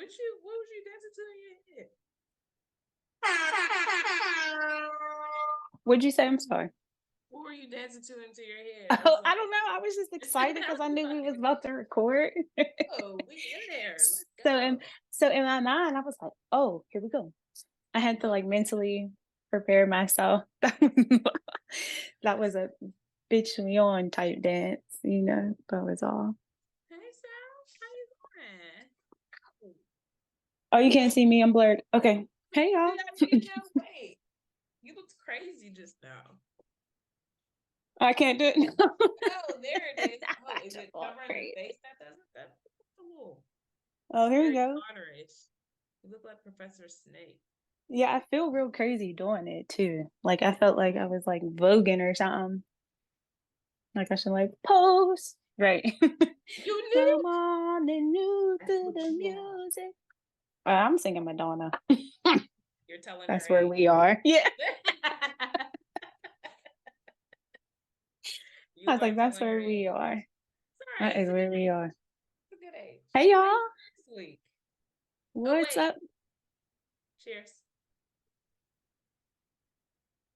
What was you dancing to in your head? What'd you say? I'm sorry. What were you dancing to into your head? Oh, I don't know. I was just excited because I knew we was about to record. Oh, we in there. Let's So go. in my mind, I was like, "Oh, here we go." I had to like mentally prepare myself. That was a bitch me on type dance, that was all. Hey, Sal, how you doing? Oh, you can't see me. I'm blurred. Okay. Hey, y'all. Wait. You looked crazy just now. I can't do it now. Oh, there it is. Oh, is it covering the face? That's a little. Oh, here we go. Connorish. You look like Professor Snape. Yeah, I feel real crazy doing it too. Like I felt like I was like voguing or something. Like I should like pose. Right. You knew? Come on and new to the music. I'm singing Madonna. You're telling That's her where we are. Yeah. I was like, that's where we are. That is where we are. It's a good age. Hey, y'all. Sweet. What's up? Cheers.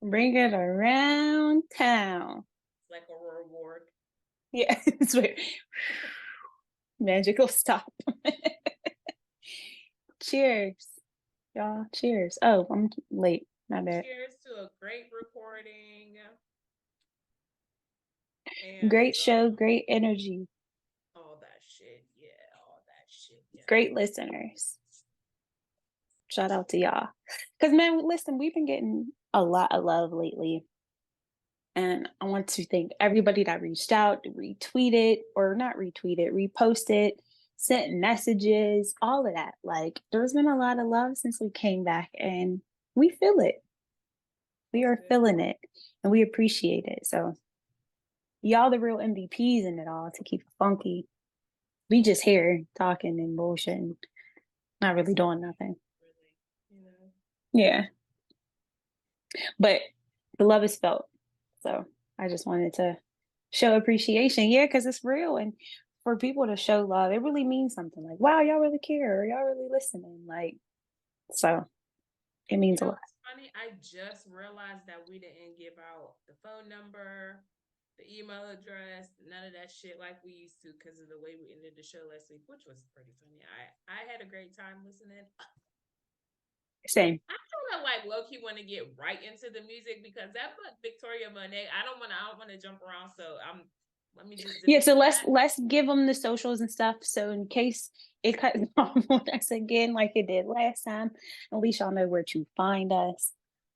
Bring it around town. It's like a reward. Yeah, it's weird. Magical stop. Cheers. Y'all, cheers. Oh, I'm late. My bad. Cheers to a great recording. And, great show, great energy. All that shit. Yeah, all that shit. Yeah. Great listeners. Shout out to y'all. Because, man, listen, we've been getting a lot of love lately. And I want to thank everybody that reached out, retweeted, or not retweeted, reposted, sent messages, all of that. Like, there's been a lot of love since we came back, and we feel it. We are feeling it, and we appreciate it. So, y'all the real MVPs in it all to keep it funky. We just here talking and bullshitting, not really doing nothing. Yeah. But the love is felt. So I just wanted to show appreciation. Yeah, because it's real. And for people to show love, it really means something. Like, wow, y'all really care, or y'all really listening. Like, so it means a lot. It's funny. I just realized that we didn't give out the phone number, the email address, none of that shit like we used to because of the way we ended the show last week, which was pretty funny. I had a great time listening. Same. I don't know, like low-key want to get right into the music because that book Victoria Monet, I don't want to jump around, so let me just so let's give them the socials and stuff, so in case it cuts off on us again like it did last time, at least y'all know where to find us.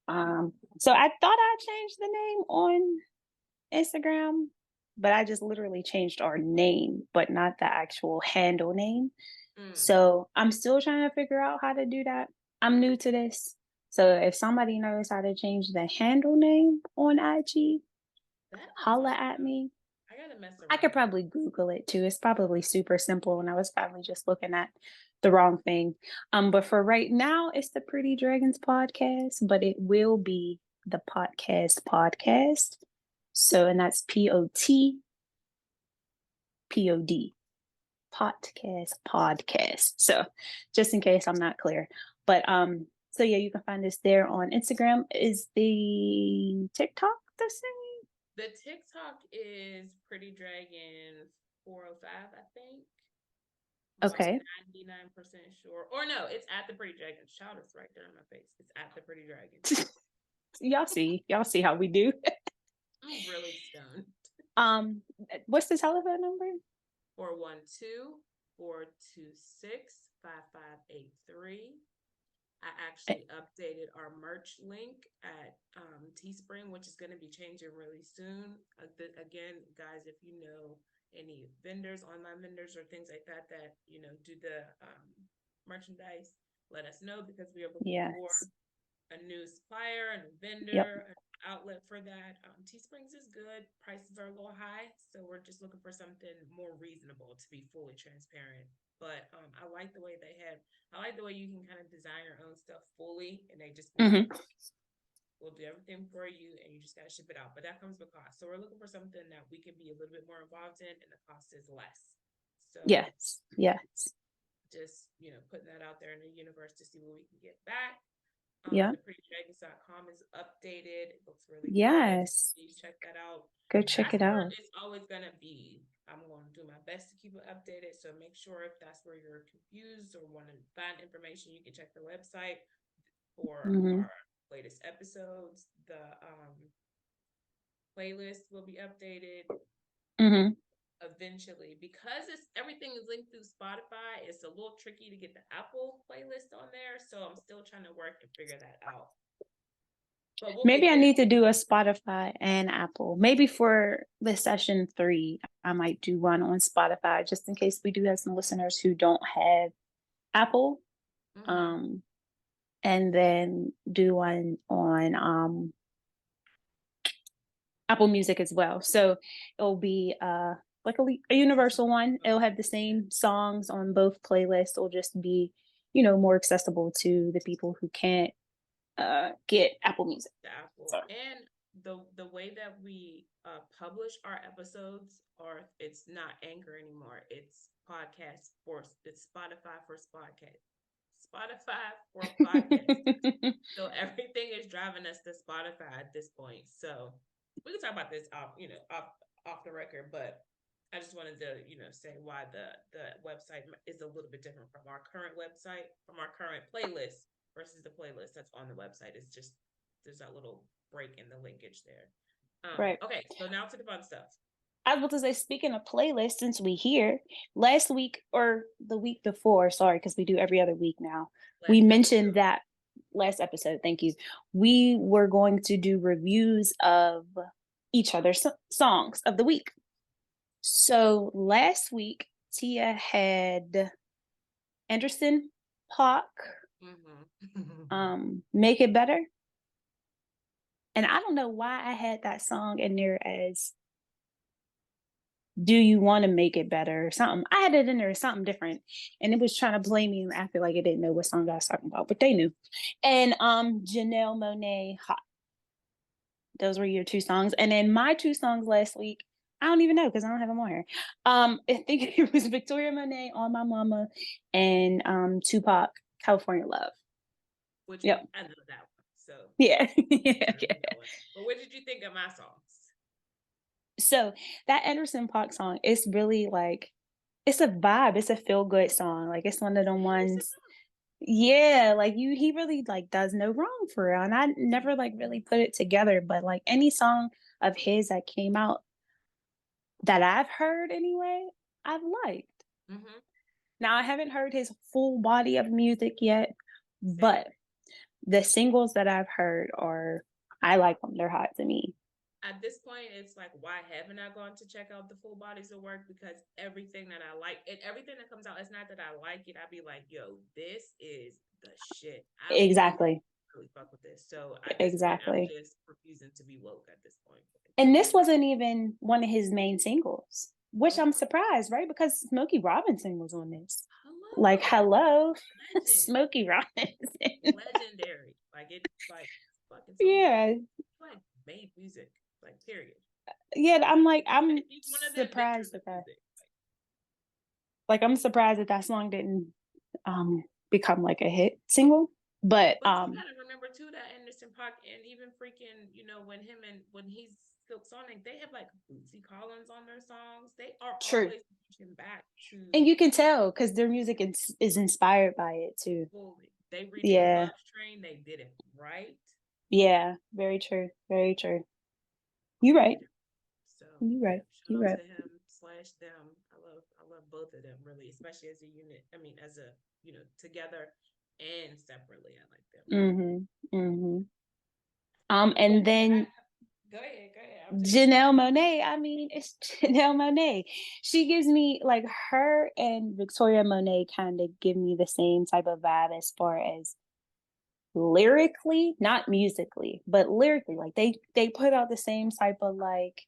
So I thought I changed the name on Instagram, but I just literally changed our name, but not the actual handle name. So I'm still trying to figure out how to do that. I'm new to this. So if somebody knows how to change the handle name on IG, holla at me. I gotta mess around. I could probably Google it too. It's probably super simple, and I was probably just looking at the wrong thing. But for right now, it's the Pretty Dragons podcast, but it will be the podcast. So, and that's POT POD podcast. So just in case I'm not clear. But so yeah, you can find us there on Instagram. Is the TikTok the same? The TikTok is Pretty Dragon 405, I think. Okay. 99% sure. Or no, it's at the Pretty Dragon. Shout it's right there in my face. It's at the Pretty Dragon. Y'all see how we do. I'm really stoned. What's the telephone number? 412-426-5583. I actually updated our merch link at Teespring, which is going to be changing really soon. Again, guys, if you know any vendors, online vendors, or things like that, do the merchandise, let us know because we are looking for a new supplier, a new vendor, an outlet for that. Teesprings is good. Prices are a little high, so we're just looking for something more reasonable to be fully transparent. But I like the way you can kind of design your own stuff fully, and they just we'll do everything for you, and you just got to ship it out. But that comes with cost. So we're looking for something that we can be a little bit more involved in, and the cost is less. So yes. just, putting that out there in the universe to see what we can get back. Yeah. theprettydragons.com is updated. It looks really good. Yes. Please check that out. Go check That's it where out. it's always going to be. I'm going to do my best to keep it updated. So make sure if that's where you're confused or want to find information, you can check the website for our latest episodes. The playlist will be updated eventually, because everything is linked through Spotify. It's a little tricky to get the Apple playlist on there, so I'm still trying to work and figure that out. But Maybe I need to do a Spotify and Apple. Maybe for the session 3, I might do one on Spotify, just in case we do have some listeners who don't have Apple. And then do one on Apple Music as well. So it'll be like a universal one. It'll have the same songs on both playlists. It'll just be, more accessible to the people who can't get Apple Music. So. And the way that we publish our episodes, it's not Anchor anymore. It's it's Spotify for podcast. Spotify for podcast. So everything is driving us to Spotify at this point. So we can talk about this off the record, but I just wanted to, say why the website is a little bit different from our current website, from our current playlist versus the playlist that's on the website. It's just, there's that little break in the linkage there. Right. Okay, so now to the fun stuff. I was about to say, speaking of playlists, since we here, last week or the week before, sorry, because we do every other week now, we mentioned that last episode, thank you, we were going to do reviews of each other's songs of the week. So last week, Tia had Anderson .Paak, Make It Better. And I don't know why I had that song in there as Do You Want to Make It Better or something. I had it in there as something different. And it was trying to blame me. I feel like it didn't know what song I was talking about, but they knew. And Janelle Monáe, Hot. Those were your 2 songs. And then my 2 songs last week, I don't even know because I don't have them on here. I think it was Victoria Monet, On My Mama, and Tupac, California Love. Which I know that one. So yeah. But what did you think of my songs? So that Anderson .Paak song, it's really like, it's a vibe. It's a feel good song. Like it's one of them ones. Yeah, like he really like does no wrong for real. And I never like really put it together, but like any song of his that came out that I've heard anyway, I've liked. Now I haven't heard his full body of music yet, but the singles that I've heard I like them. They're hot to me. At this point, it's like, why haven't I gone to check out the full bodies of work? Because everything that I like, and everything that comes out, it's not that I like it. I'd be like, yo, this is the shit. Exactly. Really fuck with this. So at this point, I'm just refusing to be woke at this point. And this wasn't even one of his main singles, which I'm surprised, right? Because Smokey Robinson was on this. Hello, Smokey Robinson. Legendary. Like it's like fucking. Yeah. Like made music. Like period. Yeah, I'm surprised at that. Like I'm surprised that song didn't become like a hit single. But you gotta remember too that Anderson .Paak and even freaking, when he's Silk Sonic, they have like Bootsy Collins on their songs. They are always reaching back to, and you can tell because their music is inspired by it too. Fully. They redid Love Train. They did it right. Yeah, very true. Very true. You're right. So you're right. You're right. To him/them. I love both of them really, especially as a unit. I mean, as a together and separately, I like them. And then go ahead. Janelle Monáe. I mean, it's Janelle Monáe. She gives me like her and Victoria Monet kind of give me the same type of vibe as far as lyrically, not musically, but lyrically. Like they put out the same type of like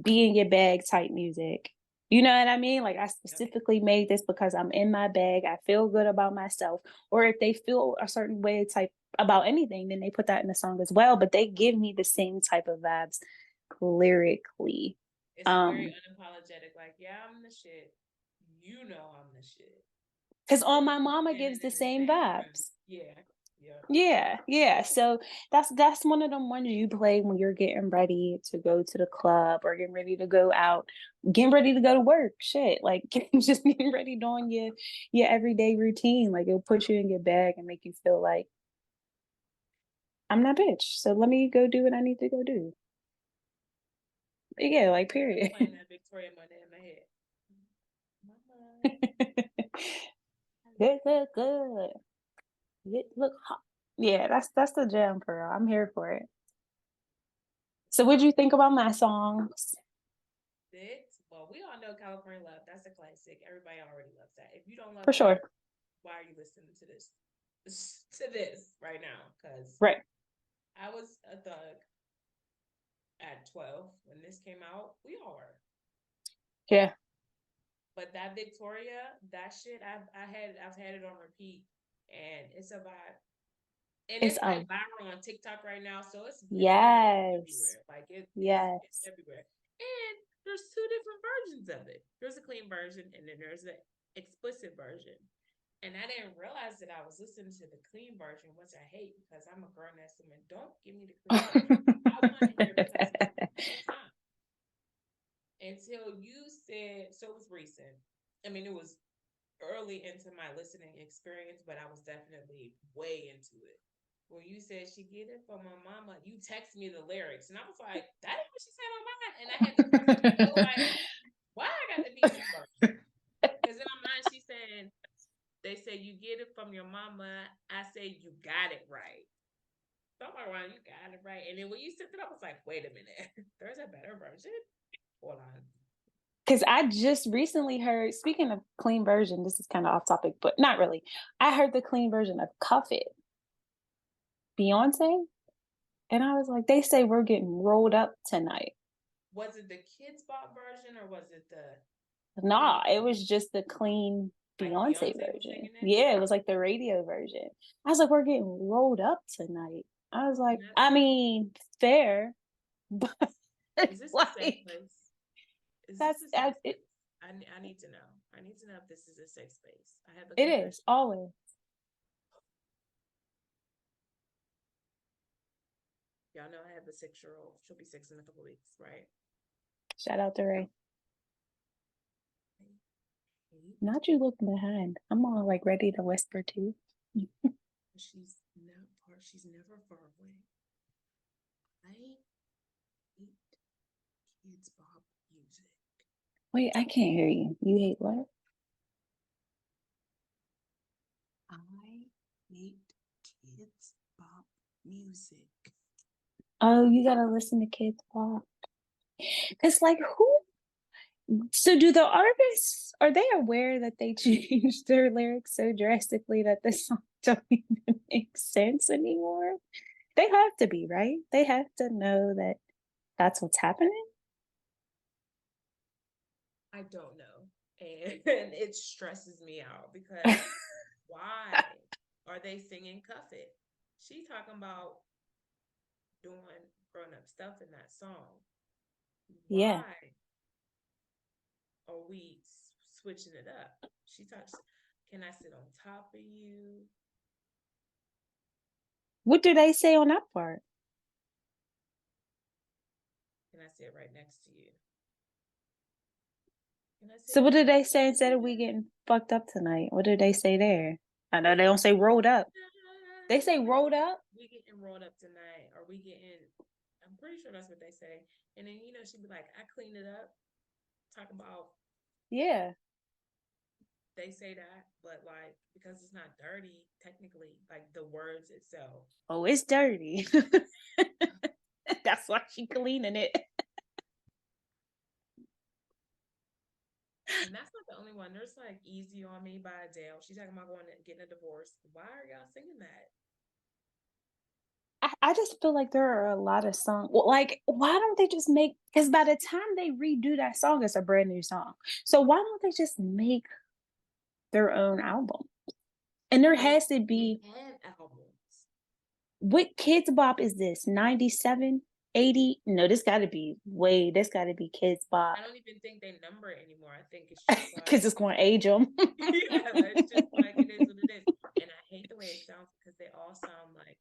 be in your bag type music. You know what I mean? Like I specifically made this because I'm in my bag. I feel good about myself. Or if they feel a certain way type about anything, then they put that in the song as well. But they give me the same type of vibes lyrically. It's very unapologetic. Like, yeah, I'm the shit. You know I'm the shit. Because On My Mama gives the in the same same room. vibes. Yeah, yeah. Yeah. So that's one of them ones you play when you're getting ready to go to the club or getting ready to go out, getting ready to go to work. Shit, like just getting ready doing your everyday routine. Like it'll put you in your bag and make you feel like I'm that bitch. So let me go do what I need to go do. Yeah, like period. Playing that Victoria Monday in my head. Mama, Good, good, good. Good, look hot. Yeah, that's the jam for real. I'm here for it. So what'd you think about my songs? six. Well, we all know California Love. That's a classic. Everybody already loves that. If you don't love For it, sure. why are you listening to this? To this right now? Because Right. I was a thug at 12 when this came out. We all were. Yeah. But that Victoria, that shit, I've had it on repeat, and it's a vibe. And It's it's a like viral on TikTok right now, so it's viral yes. everywhere. Like it's Yes. everywhere. And there's two different versions of it. There's a clean version, and then there's the explicit version. And I didn't realize that I was listening to the clean version, which I hate because I'm a grown ass woman. Don't give me the clean version. I want to hear the cussing the whole time. Until you said, so it was recent. I mean, it was early into my listening experience, but I was definitely way into it. When you said she get it from my mama, you text me the lyrics, and I was like, "That ain't what she said on mine." And I had to press it. So like, why I got the PC version? Because in my mind, she's saying, "They say you get it from your mama." I say you got it right. So I'm like, "Well, you got it right." And then when you said it, I was like, "Wait a minute, there's a better version." Hold on. Because I just recently heard, speaking of clean version, this is kind of off topic, but not really. I heard the clean version of Cuff It, Beyonce. And I was like, they say we're getting rolled up tonight. Was it the kids bop version or was it the Nah, clean it version? was just the clean Like Beyonce Beyonce was version. singing it? Yeah, it was like the radio version. I was like, we're getting rolled up tonight. I was like, And that's I mean, fair, but is this a safe like place? Is this that's a safe it. space? I need to know. I need to know if this is a safe space. I have a It is confession. always. Y'all know I have a 6-year-old. She'll be 6 in a couple weeks, right? Shout out to Ray. I hate Not you looking behind. I'm all like ready to whisper too. she's not far. She's never far away. I hate kids pop music. Wait, I can't hear you. You hate what? I hate kids pop music. Oh, you gotta listen to Kids Pop. It's like who? So do the artists are they aware that they changed their lyrics so drastically that the song don't even make sense anymore? They have to be, right? They have to know that that's what's happening. I don't know. And it stresses me out because why are they singing Cuff It? She talking about doing grown up stuff in that song. Yeah. Why are we switching it up? She talks, can I sit on top of you? What do they say on that part? Can I sit right next to you? Can I sit So what right did they next say to instead of we you? getting fucked up tonight? What did they say there? I know We they don't say rolled up. They say getting rolled up. we getting rolled up tonight. Or we getting I'm pretty sure that's what they say. And then she'd be like, I cleaned it up. Talk about Yeah. they say that, but like because it's not dirty, technically, like the words itself. Oh, it's dirty. That's why she cleaning it. And that's not the only one. There's like Easy on Me by Adele. She's talking about going and getting a divorce. Why are y'all singing that? I just feel like there are a lot of songs. Well, like, why don't they just make? Because by the time they redo that song, it's a brand new song. So why don't they just make their own album? And there has to They be. have albums. What Kids Bop is this? 97? 80. No, this got to be Kids Bop. I don't even think they number it anymore. I think it's just like, Because it's going to age them. yeah, it's just like it is what it is. And I hate the way it sounds because they all sound like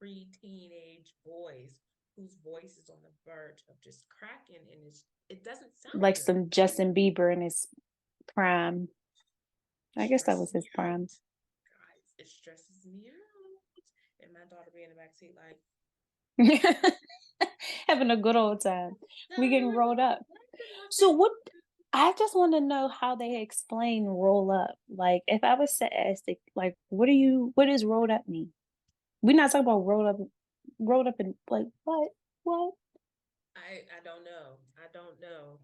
pre-teenage boys whose voice is on the verge of just cracking, and it doesn't sound Like good. some Justin Bieber in his prime. I guess that was his prime. Guys, it stresses me out. And my daughter be in the backseat like having a good old time. We getting rolled up. So what? I just want to know how they explain roll up. Like, if I was to ask, like, what does rolled up mean? We're not talking about rolled up, and like what? I don't know. I don't know.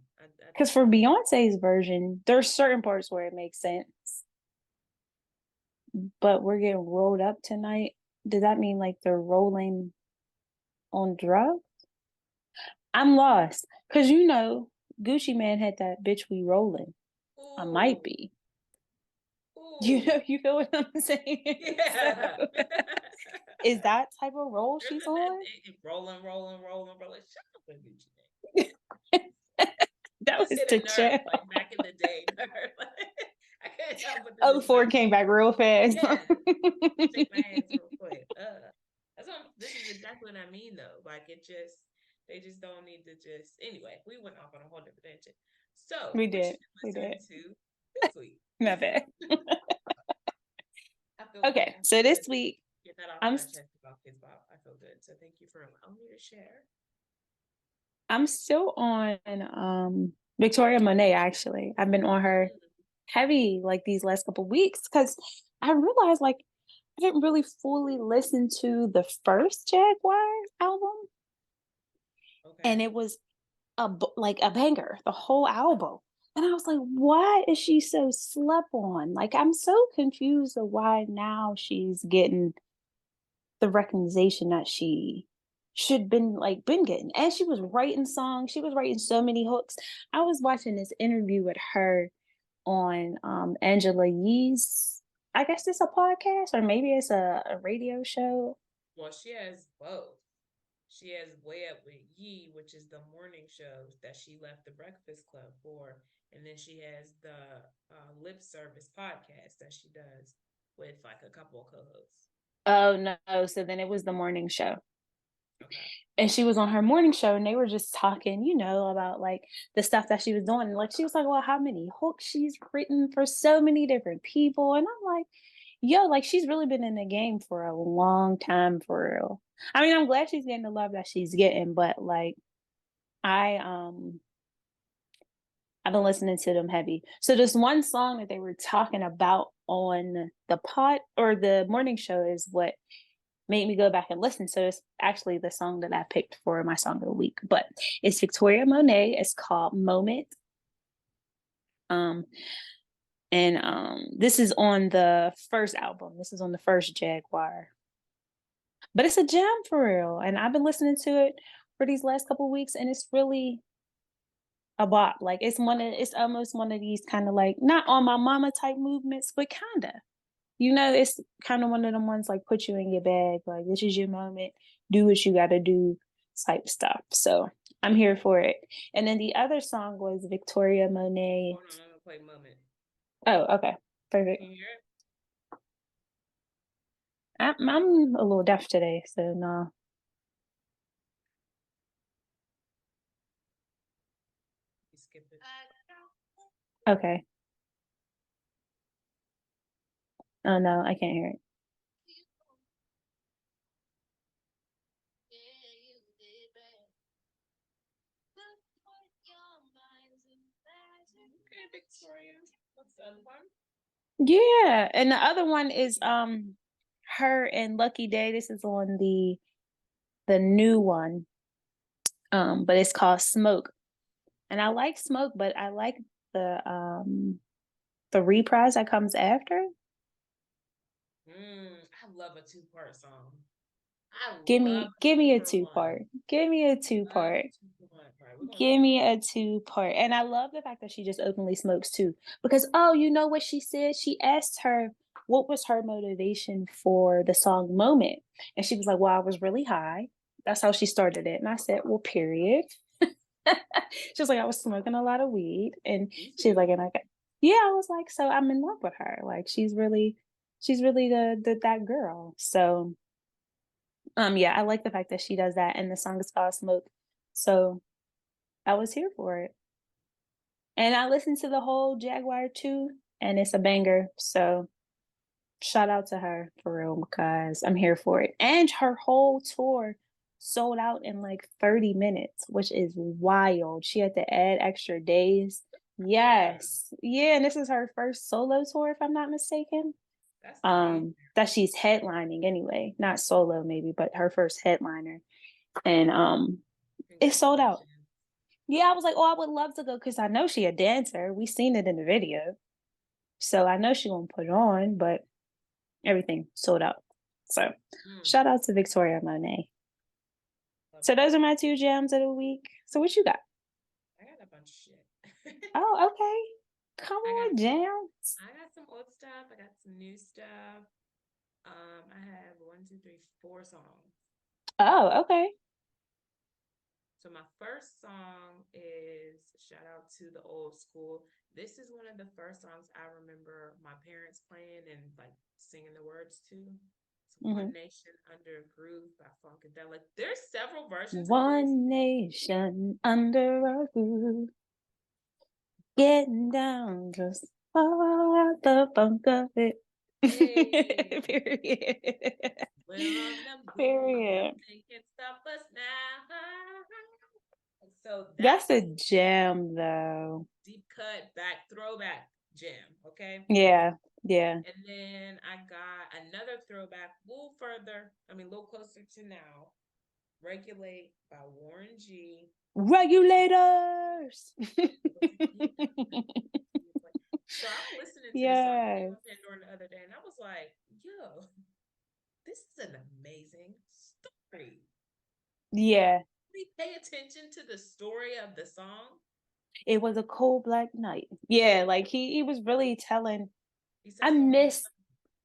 Because for Beyonce's version, there's certain parts where it makes sense, but we're getting rolled up tonight. Does that mean like they're rolling on drugs? I'm lost because Gucci Man had that bitch we rolling. I might be. Ooh. You feel what I'm saying? Yeah. So, is that type of role she's on? Rolling. Shut up, Gucci Man. That was the chill. Like back in the day. I can't help but Oh, 4 came back real fast. Yeah. Shake my hands real quick. This is exactly what I mean though. Like they just don't need to just anyway, we went off on a whole different tangent. So we did. To this week. My bad. Okay, so this week get that off my chest about Kids Bop. I feel good. So thank you for allowing me to share. I'm still on Victoria Monet, actually. I've been on her heavy like these last couple weeks because I realized like I didn't really fully listen to the first Jaguar album. Okay. And it was a banger, the whole album. And I was like, why is she so slept on? Like, I'm so confused of why now she's getting the recognition that she should been getting. And she was writing songs. She was writing so many hooks. I was watching this interview with her on Angela Yee's, I guess it's a podcast or maybe it's a radio show. Well, she has both. She has Way Up with Yee, which is the morning show that she left the Breakfast Club for. And then she has the Lip Service podcast that she does with like a couple of co-hosts. Oh, no. So then it was the morning show. Okay. And she was on her morning show and they were just talking, about like the stuff that she was doing. And like, she was like, well, how many hooks she's written for so many different people. And I'm like, yo, like she's really been in the game for a long time for real. I mean, I'm glad she's getting the love that she's getting, but like I've been listening to them heavy. So this one song that they were talking about on the pod or the morning show is what made me go back and listen. So it's actually the song that I picked for my song of the week, but it's Victoria Monet. It's called Moment. This is on the first album. This is on the first Jaguar. But it's a jam for real. And I've been listening to it for these last couple of weeks and it's really a bop. Like it's almost one of these kind of like not on my mama type movements, but kinda. It's kind of one of them ones like put you in your bag, like this is your moment, do what you gotta do type stuff. So I'm here for it. And then the other song was Victoria Monet. Hold on, I'm gonna play Moment. Oh, okay. Perfect. Can you hear it? I'm a little deaf today, so no. Skip it. Okay. Oh no, I can't hear it. Okay, Victoria. What's the other one? Yeah, and the other one is her and Lucky Day. This is on the new one. But it's called Smoke. And I like Smoke, but I like the reprise that comes after. I love a 2-part song. Give me a 2-part. Give me a 2-part. Give me a 2-part. And I love the fact that she just openly smokes too. Because you know what she said? She asked her what was her motivation for the song Moment. And she was like, well, I was really high. That's how she started it. And I said, well, period. She was like, I was smoking a lot of weed. And Me she's too. like, and I got, yeah, I was like, so I'm in love with her. Like she's really the that girl. So yeah, I like the fact that she does that and the song is called Smoke. So I was here for it. And I listened to the whole Jaguar too, and it's a banger. So shout out to her for real because I'm here for it. And her whole tour sold out in like 30 minutes, which is wild. She had to add extra days. Yeah, Yes. Yeah, and this is her first solo tour, if I'm not mistaken. that's amazing. That she's headlining anyway. Not solo maybe, but her first headliner. And it sold out. Congratulations. Yeah, I was like, oh, I would love to go because I know she a dancer. We seen it in the video. So I know she gonna put it on, but everything sold out. So Mm, shout out to Victoria Monet. love So that. those are my two jams of the week. So what you got? I got a bunch of shit. Oh, okay. Come I got on, some. jams. I got some old stuff. I got some new stuff. I have one, two, three, four songs. Oh, okay. So my first song is shout out to the old school. This is one of the first songs I remember my parents playing and like singing the words to. It's Mm-hmm. One Nation Under a Groove by Funkadelic. There's several versions of this. One nation under a roof, getting down just for the funk of it. Hey, Period. we're on the move. Period. Nothing can stop us now. So that That's a jam, though. deep cut back throwback jam. Okay. Yeah, yeah. And then I got another throwback, a little further, a little closer to now. Regulate by Warren G. Regulators. So I was listening to this song Yes. on Pandora the other day, and I was like, yo, this is an amazing story. Yeah. We pay attention to the story of the song. It was a cold black night. Yeah, like he was really telling. He I sets the whole miss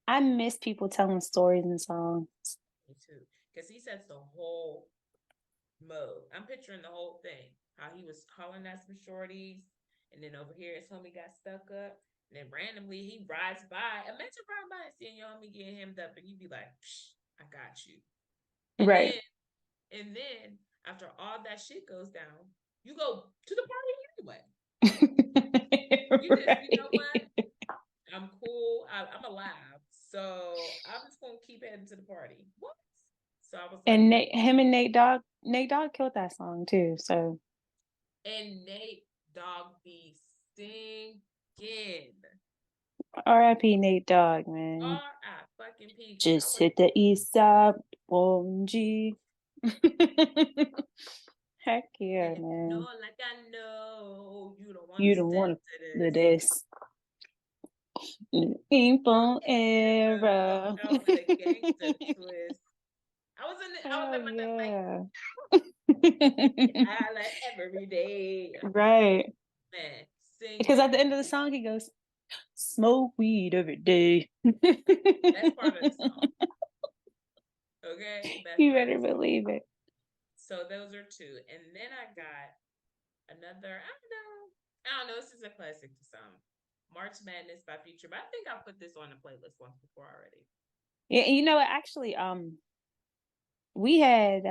I miss people telling stories and songs. me too, because he sets the whole mode. I'm picturing the whole thing. How he was calling at some shorties, and then over here his homie got stuck up, and then randomly he rides by. Imagine riding by and seeing your homie getting hemmed up, and you'd be like, Psh, "I got you." And Right. then after all that shit goes down, you go to the party anyway. You just, you know Right. what? I'm cool. I'm alive, so I'm just gonna keep heading to the party. What? So I was like, And him and Nate Dogg killed that song too. So and Nate Dogg be singing. R.I.P. Nate Dogg, man. R.I. fucking P. Cause I Just was hit the east side, 1G. Heck yeah, and know man. like I know you don't wanna You don't step want to to this. this. Info Era. era. Oh, with a gangster twist. I was Hell at my desk like, yeah. I like every day. Right. Man, Because at singing. the end of the song, he goes, smoke weed every day. Best part of the song. Okay? Best You part of better the song. believe it. So those are two. And then I got another, I don't know, this is a classic to some. March Madness by Future, but I think I'll put this on the playlist once before already. Yeah, you know what? Actually, we had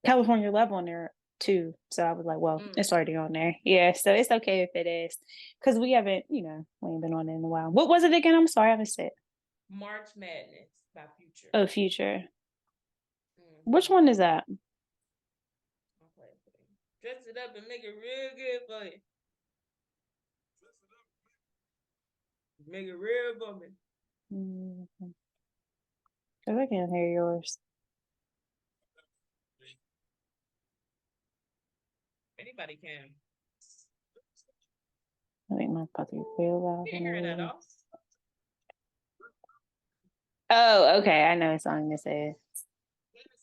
California Love on there too. So I was like, well, Mm. it's already on there. Yeah, so it's okay if it is. Because we haven't, we ain't been on it in a while. What was it again? I'm sorry, I missed it. March Madness by Future. Oh, Future. Which Mm-hmm. one is that? I'll play it for you. Dress it up and make it real good for you. Make it real for me. Mm-hmm. Because I can't hear yours. Anybody can. I think my puppy real loud. You can't hear it at all. Oh, okay. I know what song this is.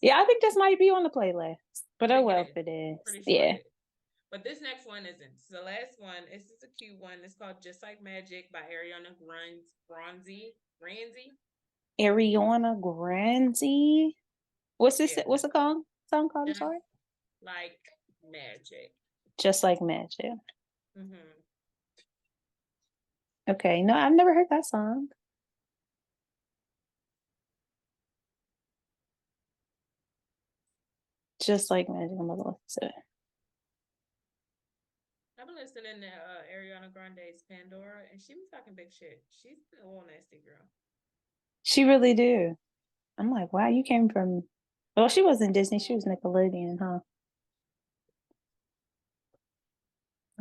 Yeah, I think this might be on the playlist. But I oh think well it if is. it is. Pretty sure Yeah. it is. But this next one isn't. So the last one, this is a cute one. It's called Just Like Magic by Ariana Grande. Ariana Grande. What's this? Yeah, What's the song called? I'm just sorry. like magic. Just like magic. Hmm. Okay, no, I've never heard that song. Just like magic. I'm gonna listen to it. I've been listening to Ariana Grande's Pandora, and she was talking big shit. She's a little nasty girl. She really do. I'm like, wow, you came from. Well, she wasn't Disney. She was Nickelodeon, huh?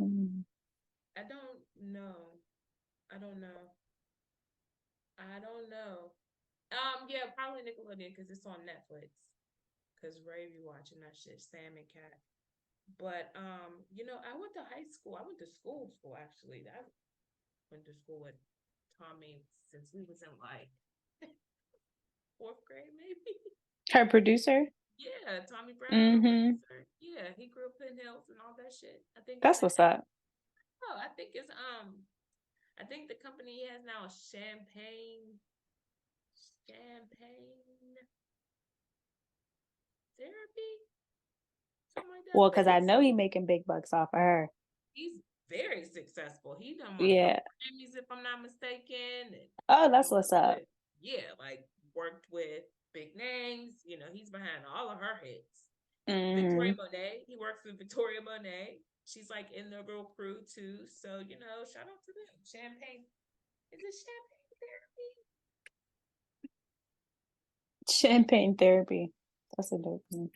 Mm. I don't know. I don't know. I don't know. Yeah, probably Nickelodeon because it's on Netflix. Because Ray be watching that shit, Sam and Cat. But I went to high school. I went to school actually. I went to school with Tommy since we was in like fourth grade, maybe. Her producer. Yeah, Tommy Brown, her Mm-hmm. producer. Yeah, he grew up in Hills and all that shit. I think his That's name. what's up. Oh, I think the company he has now is Champagne Therapy, something like that. Well, But because I know he making big bucks off of her. he's very successful. He done won a couple Yeah. Grammys, if I'm not mistaken. And Oh, that's worked what's up. with, yeah, like worked with big names. He's behind all of her hits. Victoria Mm-hmm. Monet, he works with Victoria Monet. She's like in the real crew too. So, shout out to them. Champagne. Is it champagne therapy? Champagne therapy. That's a dope one.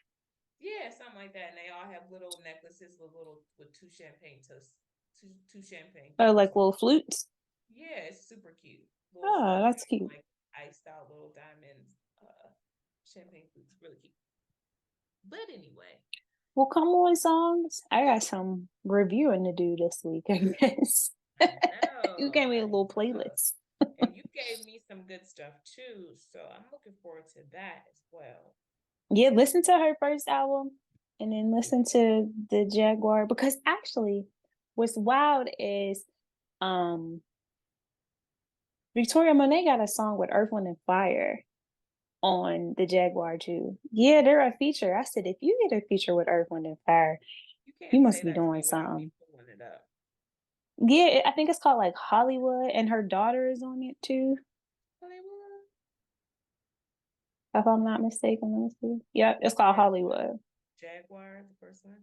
Yeah, something like that. And they all have little necklaces with two champagne toasts, two champagne Oh, corks. like little flutes. Yeah, it's super cute. Little Oh, flutes, that's cute. like iced out little diamonds, champagne flutes, really cute. But anyway, Well, come on, songs. I got some reviewing to do this week, I guess. You gave me a I little know. playlist. And you gave me some good stuff too, so I'm looking forward to that as well. Yeah, listen to her first album and then listen to the Jaguar because actually what's wild is um Victoria Monet got a song with Earth, Wind and Fire on the Jaguar too. Yeah, they're a feature. I said if you get a feature with Earth, Wind and Fire, You you can't must say be that to doing me without me something. pulling it up. Yeah, I think it's called like Hollywood and her daughter is on it too. Hollywood. If I'm not mistaken, let me see. Yep, it's called Hollywood. Jaguar, the first one.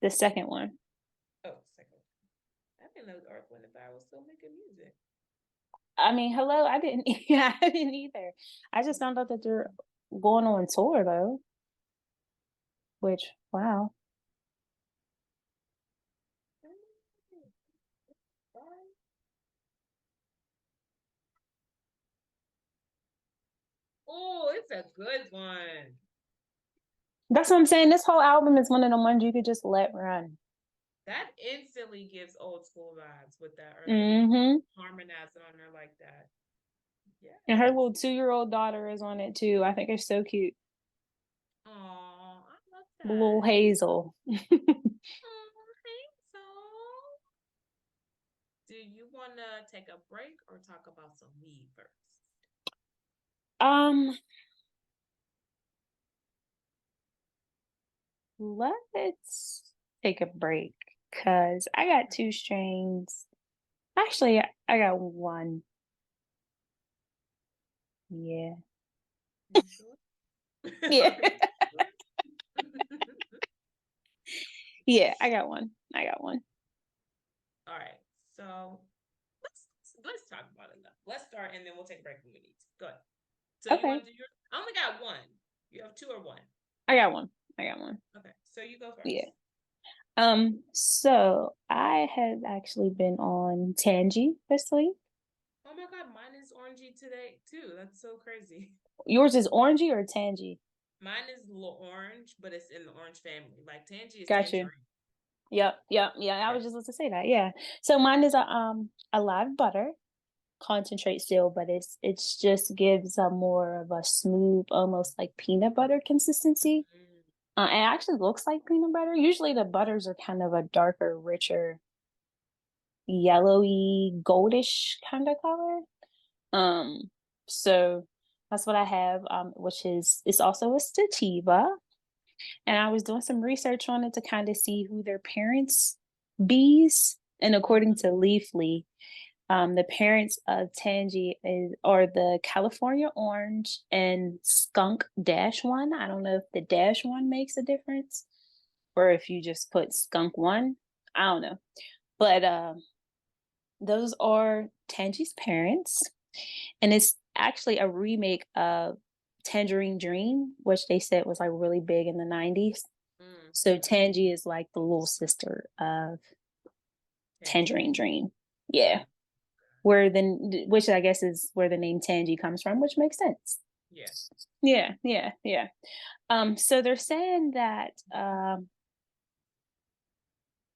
The second one. Oh, second one. I didn't know Earth, Wind and Fire was still making music. I mean, hello, I didn't yeah, I didn't either. I just found out that they're going on tour though, which wow. Oh, it's a good one. That's what I'm saying. This whole album is one of the ones you could just let run. That instantly gives old school vibes with that Earth, Wind, and Mm-hmm. harmonizing on there like that. And her Yes. little 2-year-old daughter is on it too. I think it's so cute. Oh, I love The little that. Hazel. Oh, Hazel. Do you want to take a break or talk about some weed first? um, let's take a break because I got 2 strains. Actually, I got one. Yeah. You sure? Yeah. Are you sure? Yeah, I got one. I got one. All right. So let's talk about it now. Let's start and then we'll take a break when we need to. Go ahead. So you Okay. want to do your? I only got one. You have two or one? I got one. I got one. Okay. So you go Yeah. first. So I have actually been on Tangy this week. Oh my God, mine is orangey today too. That's so crazy. Yours is orangey or tangy? Mine is a little orange, but it's in the orange family. Like tangy is Got you. tangerine. Yep, yep, yeah. I Yeah. was just about to say that. Yeah. So mine is a live butter concentrate still, but it's just gives a more of a smooth, almost like peanut butter consistency. Mm. It actually looks like peanut butter. Usually the butters are kind of a darker, richer, yellowy, goldish kind of color. Um, so That's what I have, which is it's also a sativa. And I was doing some research on it to kind of see who their parents bees. And according to Leafly, the parents of Tangy are the California Orange and Skunk Dash One. I don't know if the Dash One makes a difference or if you just put Skunk One. I don't know. But those are Tangy's parents. And it's actually a remake of Tangerine Dream, which they said was like really big in the 90s. So Mm-hmm. Tangy is like the little sister of Tangerine Tangerine. Dream. Yeah. Where then which I guess is where the name Tangy comes from, which makes sense. Yeah. Yeah, yeah, yeah. So they're saying that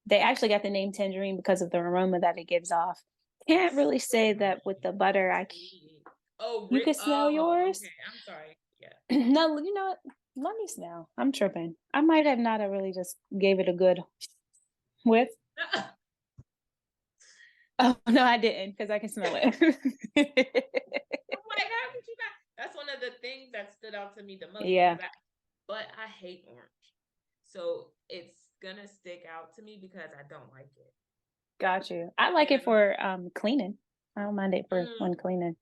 they actually got the name Tangerine because of the aroma that it gives off. Can't It's really say that with the butter. sweet. Oh, You can smell oh, yours. okay. I'm sorry. Yeah. No, you know what? Let me smell. I'm tripping. I might have not. I really just gave it a good whiff. Oh no, I didn't because I can smell it. I'm like, how could you not? That's one of the things that stood out to me the most Yeah, but I hate orange. So it's gonna stick out to me because I don't like it. got you. I like it Yeah. for cleaning. I don't mind it for Mm, when cleaning.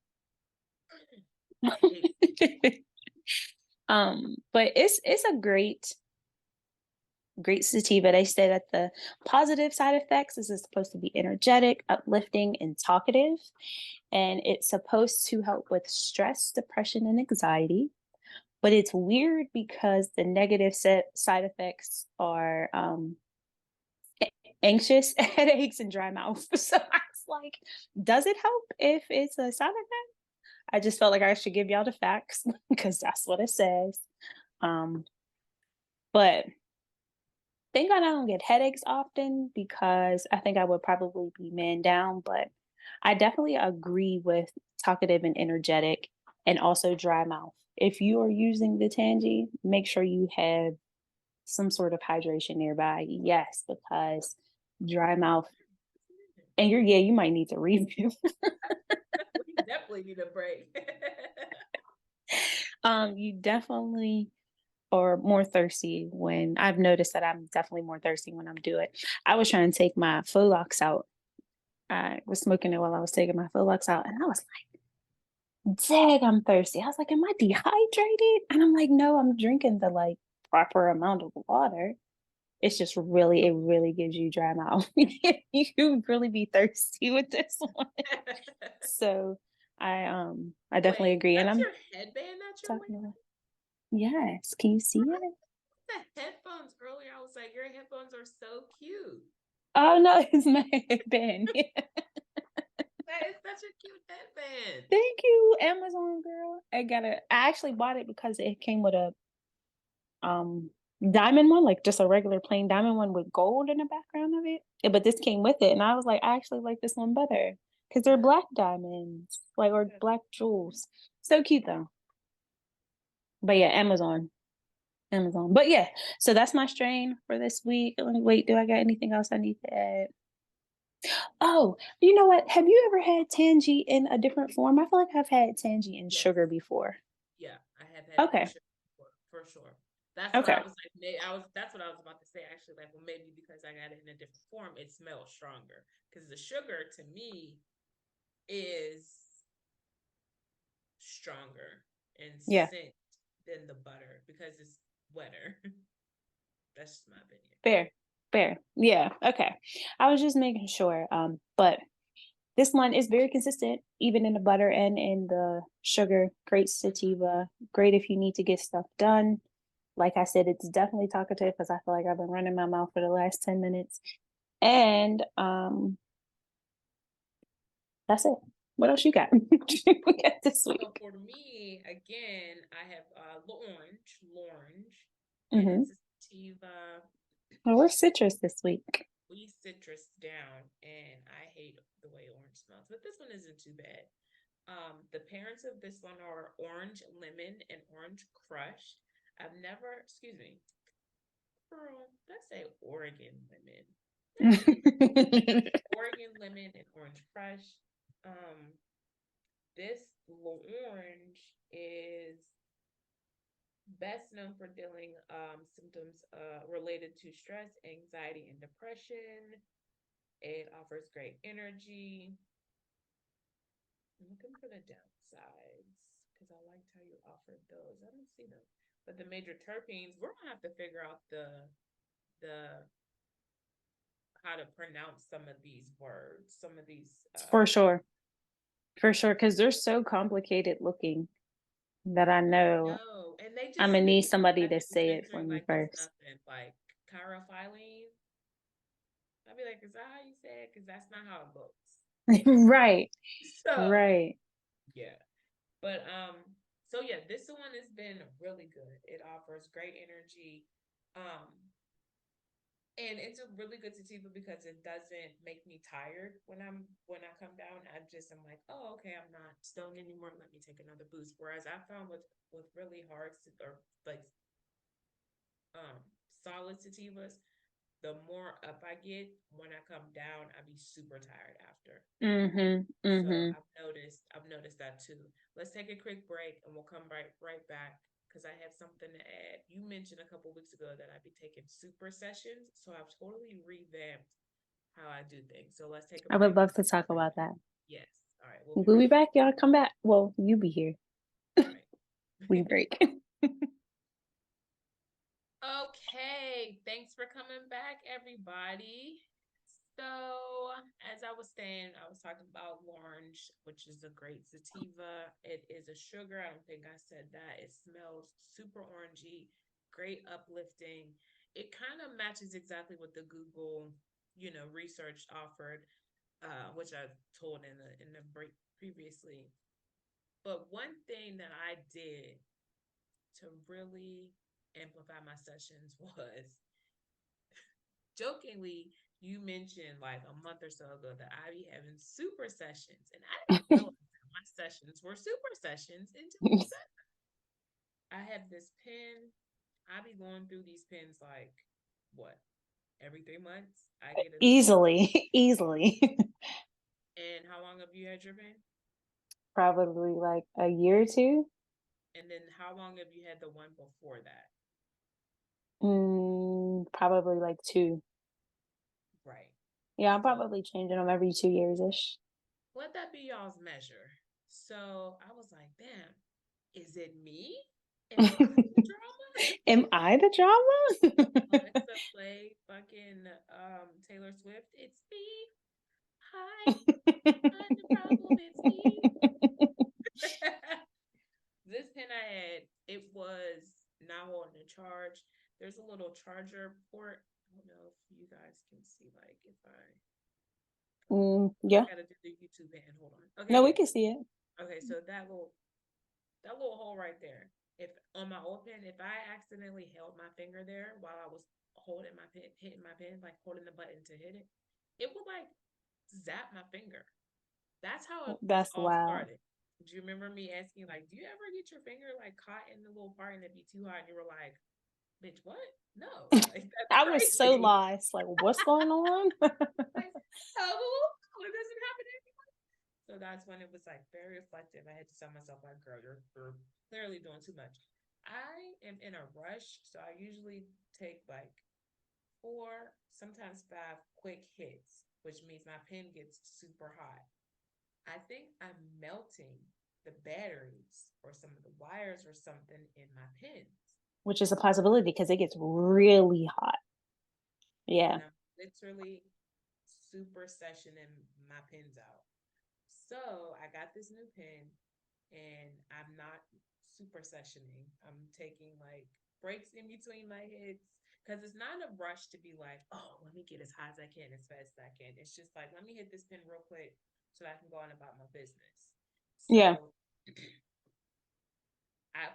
I hate But it's a great sativa. They say that the positive side effects is it's supposed to be energetic, uplifting, and talkative. And it's supposed to help with stress, depression, and anxiety. But it's weird because the negative side effects are anxious, headaches, and dry mouth. So I was like, does it help if it's a side effect? I just felt like I should give y'all the facts because that's what it says. Um, but thank God I don't get headaches often because I think I would probably be man down. But I definitely agree with talkative and energetic and also dry mouth. If you are using the Tangy, make sure you have some sort of hydration nearby. Yes, because dry mouth and yeah, you might need to refill. we definitely need a break. You definitely are more thirsty when I've noticed that I'm definitely more thirsty when I'm doing it. I was trying to take my Folox out. I was smoking it while I was taking my Folox out, and I was like, "Dang, I'm thirsty." I was like, "Am I dehydrated?" And I'm like, "No, I'm drinking the like proper amount of water." It's just really, it really gives you dry mouth. You really be thirsty with this one. So I definitely Wait, agree. And that's I'm your headband that you're talking wearing? about yes. Can you see it? The headphones earlier. I was like, your headphones are so cute. Oh no, it's my headband. That is such a cute headband. Thank you, Amazon girl. I actually bought it because it came with a um diamond one, like just a regular plain diamond one with gold in the background of it. But this came with it, and I was like, I actually like this one better because they're black diamonds, like or black jewels. So cute though. But yeah, Amazon. Amazon. But yeah, so that's my strain for this week. Let me wait. Do I got anything else I need to add? Oh, you know what? Have you ever had Tangy in a different form? I feel like I've had Tangy in Yes. sugar before. Yeah, I have had it in Okay. sugar for sure. That's what I Okay. was like. That's what I was about to say. Actually, like, well, maybe because I got it in a different form, it smells stronger. Because the sugar to me is stronger in Yeah. scent than the butter because it's wetter. That's just my opinion. Fair. Fair. Yeah. Okay. I was just making sure. But this one is very consistent, even in the butter and in the sugar. Great sativa. Great if you need to get stuff done. Like I said, it's definitely talkative because I feel like I've been running my mouth for the last 10 minutes. And that's it. What else you got? We got this So week. for me, again, I have L'Orange, and Mm-hmm. it's a sativa. Well, we're citrus this week. We citrus down, and I hate the way orange smells, but this one isn't too bad. The parents of this one are orange lemon and orange crush. I've never, excuse me, girl, let's say Oregon lemon. Oregon lemon and orange crush. Um, this orange is best known for dealing symptoms related to stress, anxiety, and depression. It offers great energy. I'm looking for the downsides because I liked how you offered those. I don't see them. But the major terpenes, we're gonna have to figure out the how to pronounce some of these words, some of these For sure. For sure. Because they're so complicated looking that I know no, and they I'm just gonna be need somebody at to the say it for dispensary me like it's first. nothing, like chirophylline. I'd be like, is that how you say it? Because that's not how it looks. Right. So Right. yeah. But so yeah, this one has been really good. It offers great energy. Um, and it's a really good sativa because it doesn't make me tired when I come down. I'm like, oh, okay, I'm not stoned anymore. Let me take another boost. Whereas I found with really hard or like um solid sativas, the more up I get when I come down, I be super tired after. Mhm. So Mhm. I've noticed that too. Let's take a quick break and we'll come right back because I have something to add. You mentioned a couple weeks ago that I'd be taking super sessions, so I've totally revamped how I do things. So let's take a I would break. love to talk Right about back. that. Yes. All right, we'll be We'll be right back. back, y'all. Come back. Well, you be here. All right. We break. Okay, thanks for coming back, everybody. So, as I was saying, I was talking about orange, which is a great sativa. It is a sugar. I don't think I said that. It smells super orangey, great uplifting. It kind of matches exactly what the Google, research offered, which I told in the break previously. But one thing that I did to really amplify my sessions was jokingly, you mentioned like a month or so ago that I be having super sessions, and I didn't realize that my sessions were super sessions until you said that. I have this pen. I be going through these pens like what every 3 months. I get a new one. Easily. Easily. And how long have you had your pen? Probably like a year or two. And then how long have you had the one before that? Probably like 2. Right. Yeah, I'm So probably changing them every 2 years ish. let that be y'all's measure. So I was like, damn, is it me? Am I the drama? Am I the drama? Alexa, play fucking Taylor Swift. It's me. Hi, I'm the problem. It's me. This pen I had, it was not holding a charge. There's a little charger port. I don't know if you guys can see, like, if I Yeah. gotta do the YouTube hand. Hold on. Okay, No, we yeah. can see it. Okay, so that little hole right there. If on my old pen, if I accidentally held my finger there while I was holding my pen, hitting my pen, like holding the button to hit it, it would like zap my finger. That's how it was That's all wild. started. Do you remember me asking, like, do you ever get your finger like caught in the little part and it'd be too hot? And you were like, bitch, what? No, like that's I was so crazy. lost. Like, what's going on? Like, oh, it doesn't happen anymore. So that's when it was like very reflective. I had to tell myself, like, girl, you're clearly doing too much. I am in a rush, so I usually take like 4, sometimes 5 quick hits, which means my pen gets super hot. I think I'm melting the batteries or some of the wires or something in my pens. Which is a possibility because it gets really hot. And Yeah. I'm literally super sessioning my pens out. So I got this new pen and I'm not super sessioning. I'm taking like breaks in between my hits because it's not a rush to be like, oh, let me get as high as I can, as fast as I can. It's just like, let me hit this pen real quick so that I can go on about my business. Yeah. So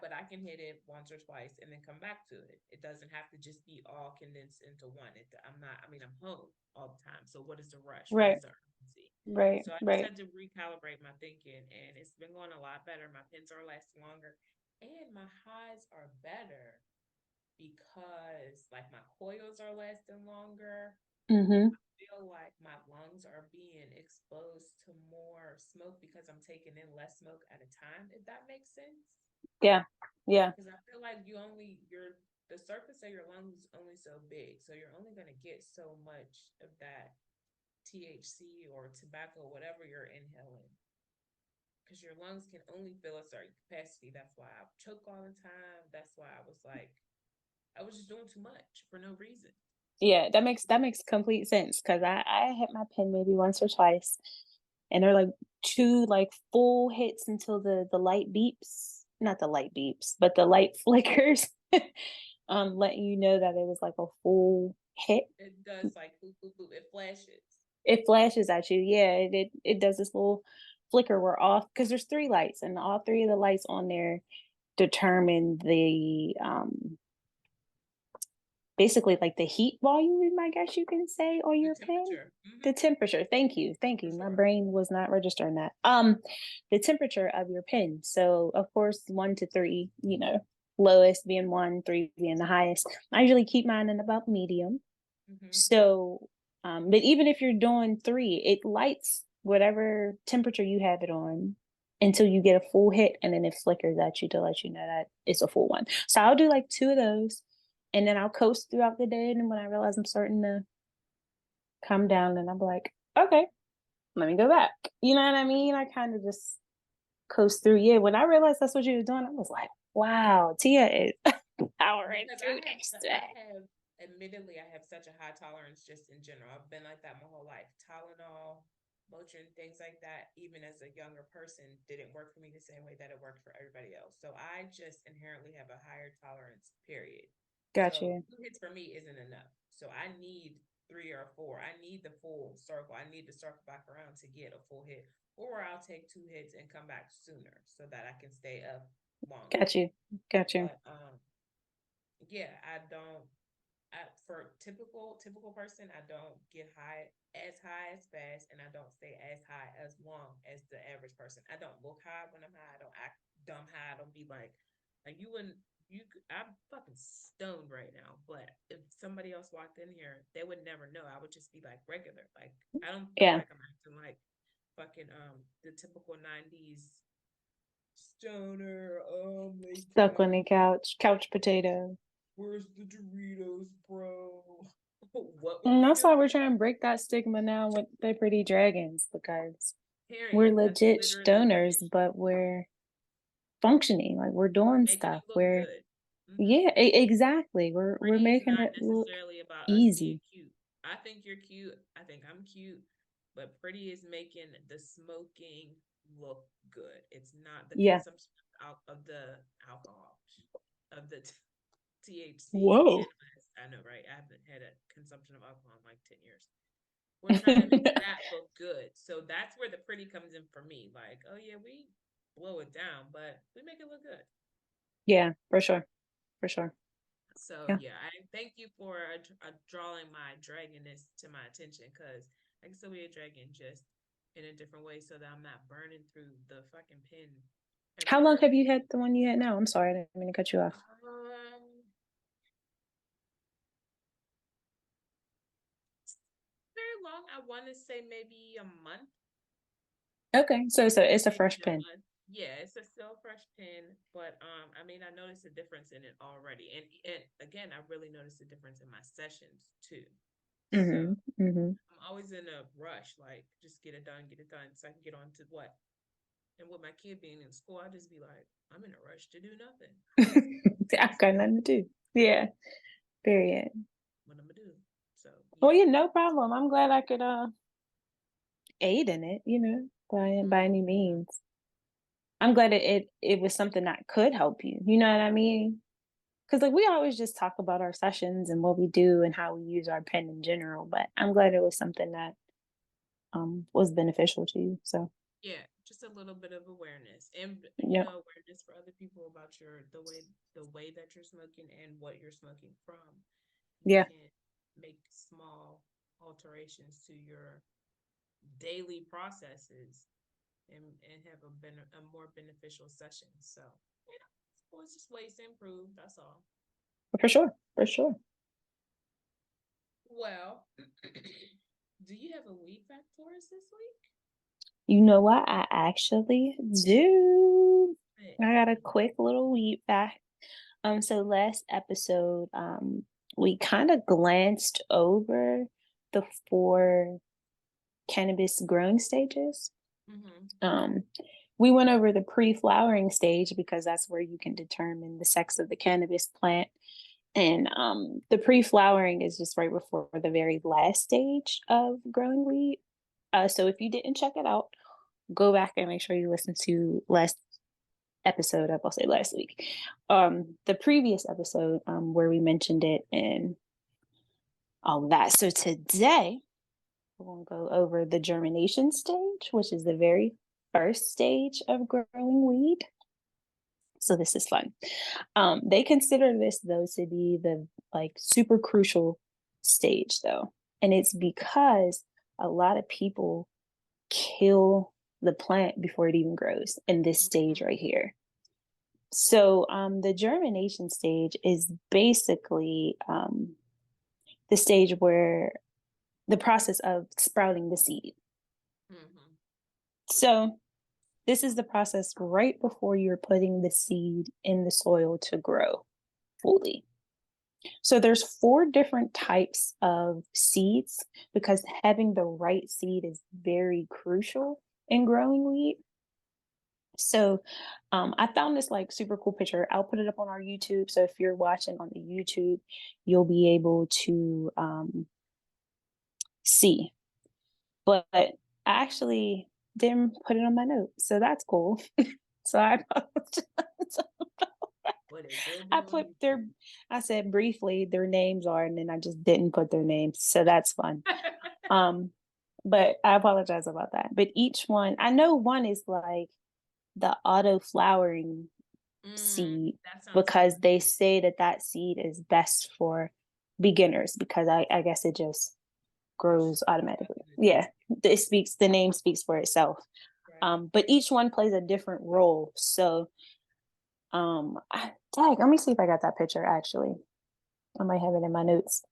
but I can hit it once or twice and then come back to it. It doesn't have to just be all condensed into one. I'm not, I mean, I'm home all the time. So what is the rush? What Right. is the urgency? Right. So I just Right. had to recalibrate my thinking and it's been going a lot better. My pins are lasting longer and my highs are better because like my coils are lasting longer. Mhm. Feel like my lungs are being exposed to more smoke because I'm taking in less smoke at a time, if that makes sense. Yeah. Yeah. Because I feel like the surface of your lungs is only so big, so you're only going to get so much of that THC or tobacco, whatever you're inhaling, because your lungs can only fill a certain capacity. That's why I choke all the time. That's why I was like, I was just doing too much for no reason. Yeah, that makes complete sense because I hit my pen maybe once or twice, and they're like 2, like, full hits until the light beeps. Not the light beeps, but the light flickers, letting you know that it was, like, a full hit. It does like boop, boop, boop. It flashes. It flashes at you, yeah, it does this little flicker where all because there's 3 lights, and all 3 of the lights on there determine basically, like, the heat volume, I guess you can say, on The your pen? temperature. The temperature, thank For you, my sure. brain was not registering that. The temperature of your pen, so, of course, 1 to 3, lowest being 1, 3 being the highest. I usually keep mine in about medium. Hmm. So, but even if you're doing 3, it lights whatever temperature you have it on until you get a full hit, and then it flickers at you to let you know that it's a full one. So I'll do like 2 of those, and then I'll coast throughout the day. And when I realize I'm starting to come down, then I'm like, okay, let me go back. You know what I mean? I kind of just coast through. Yeah, when I realized that's what you were doing, I was like, wow, Tia is powering Because through this. admittedly, I have such a high tolerance just in general. I've been like that my whole life. Tylenol, Motrin, things like that, even as a younger person, didn't work for me the same way that it worked for everybody else. So I just inherently have a higher tolerance, period. Got So you. 2 hits for me isn't enough. So I need 3 or 4. I need the full circle. I need to circle back around to get a full hit. Or I'll take 2 hits and come back sooner so that I can stay up longer. Got you. Got you. But yeah, I don't. For typical person, I don't get high as fast, and I don't stay as high as long as the average person. I don't look high when I'm high. I don't act dumb high. I don't be like you wouldn't. I'm fucking stoned right now. But if somebody else walked in here, they would never know. I would just be like regular. Like I don't feel Yeah. like I'm acting like fucking the typical '90s stoner. Late Stuck on tonight. the couch, couch potato. Where's the Doritos, bro? What would And we that's do? why we're trying to break that stigma now with the pretty dragons because we're Period. That's legit literally what stoners, it is. but we're functioning, like we're doing Making stuff. it look good. Yeah, exactly. We're Pretty is making not it look necessarily about us being easy. cute. I think you're cute. I think I'm cute. But pretty is making the smoking look good. It's not the Yeah. consumption of the alcohol, of the THC and Whoa. cannabis. I know, right? I haven't had a consumption of alcohol in like 10 years. We're trying to make that look good. So that's where the pretty comes in for me. Like, oh yeah, we blow it down, but we make it look good. Yeah, for sure. For sure. So Yeah. yeah, I thank you for drawing my dragonness to my attention, because I can still be a dragon just in a different way, so that I'm not burning through the fucking pin How long everywhere. have you had the one you had now? I'm sorry, I didn't mean to cut you off. Very long. I want to say maybe a month, Okay. So it's a maybe fresh a pin. month. Yeah, it's a still fresh pin, but I mean, I noticed a difference in it already, and again, I really noticed a difference in my sessions too. So Hmm. Hmm. I'm always in a rush, like just get it done, so I can get on to what. And with my kid being in school, I just be like, I'm in a rush to do nothing. I've got nothing to do. Yeah. Period. What I'm gonna do. So Well, yeah. yeah, no problem. I'm glad I could aid in it, by any Mhm. means. I'm glad it was something that could help you. You know what I mean? Because like we always just talk about our sessions and what we do and how we use our pen in general, but I'm glad it was something that was beneficial to you. So Yeah, just a little bit of awareness, and yeah, awareness for other people about the way that you're smoking and what you're smoking from. You yeah, can make small alterations to your daily processes, and have a more beneficial session. So well, it's just ways to improve. That's all. for sure, for sure. Well, do you have a weed fact for us this week? You know what? I actually do. Hey, I got a quick little weed fact. So last episode, we kind of glanced over the four cannabis growing stages. Mm-hmm. Um, we went over the pre-flowering stage because that's where you can determine the sex of the cannabis plant. And the pre-flowering is just right before the very last stage of growing weed. So if you didn't check it out, go back and make sure you listen to last episode of, I'll say last week, the previous episode where we mentioned it and all that. So today we're going to go over the germination stage, which is the very first stage of growing weed. So this is fun. They consider this though to be the like super crucial stage though, and it's because a lot of people kill the plant before it even grows in this stage Mm-hmm. right here. So the germination stage is basically the stage where the process of sprouting the seed. Mm-hmm. So this is the process right before you're putting the seed in the soil to grow fully. So there's four different types of seeds because having the right seed is very crucial in growing wheat. So I found this like super cool picture. I'll put it up on our YouTube. So if you're watching on the YouTube, you'll be able to see. But I actually didn't put it on my notes. So that's cool. So I apologize. But it will I be on put YouTube. I said briefly their names are, and then I just didn't put their names. So that's fun. Um, but I apologize about that. But each one, I know one is like the auto flowering seed That sounds because fun. they say that that seed is best for beginners because I guess it just grows automatically. Yeah, the name speaks for itself. Right. But each one plays a different role. So let me see if I got that picture actually. I might have it in my notes.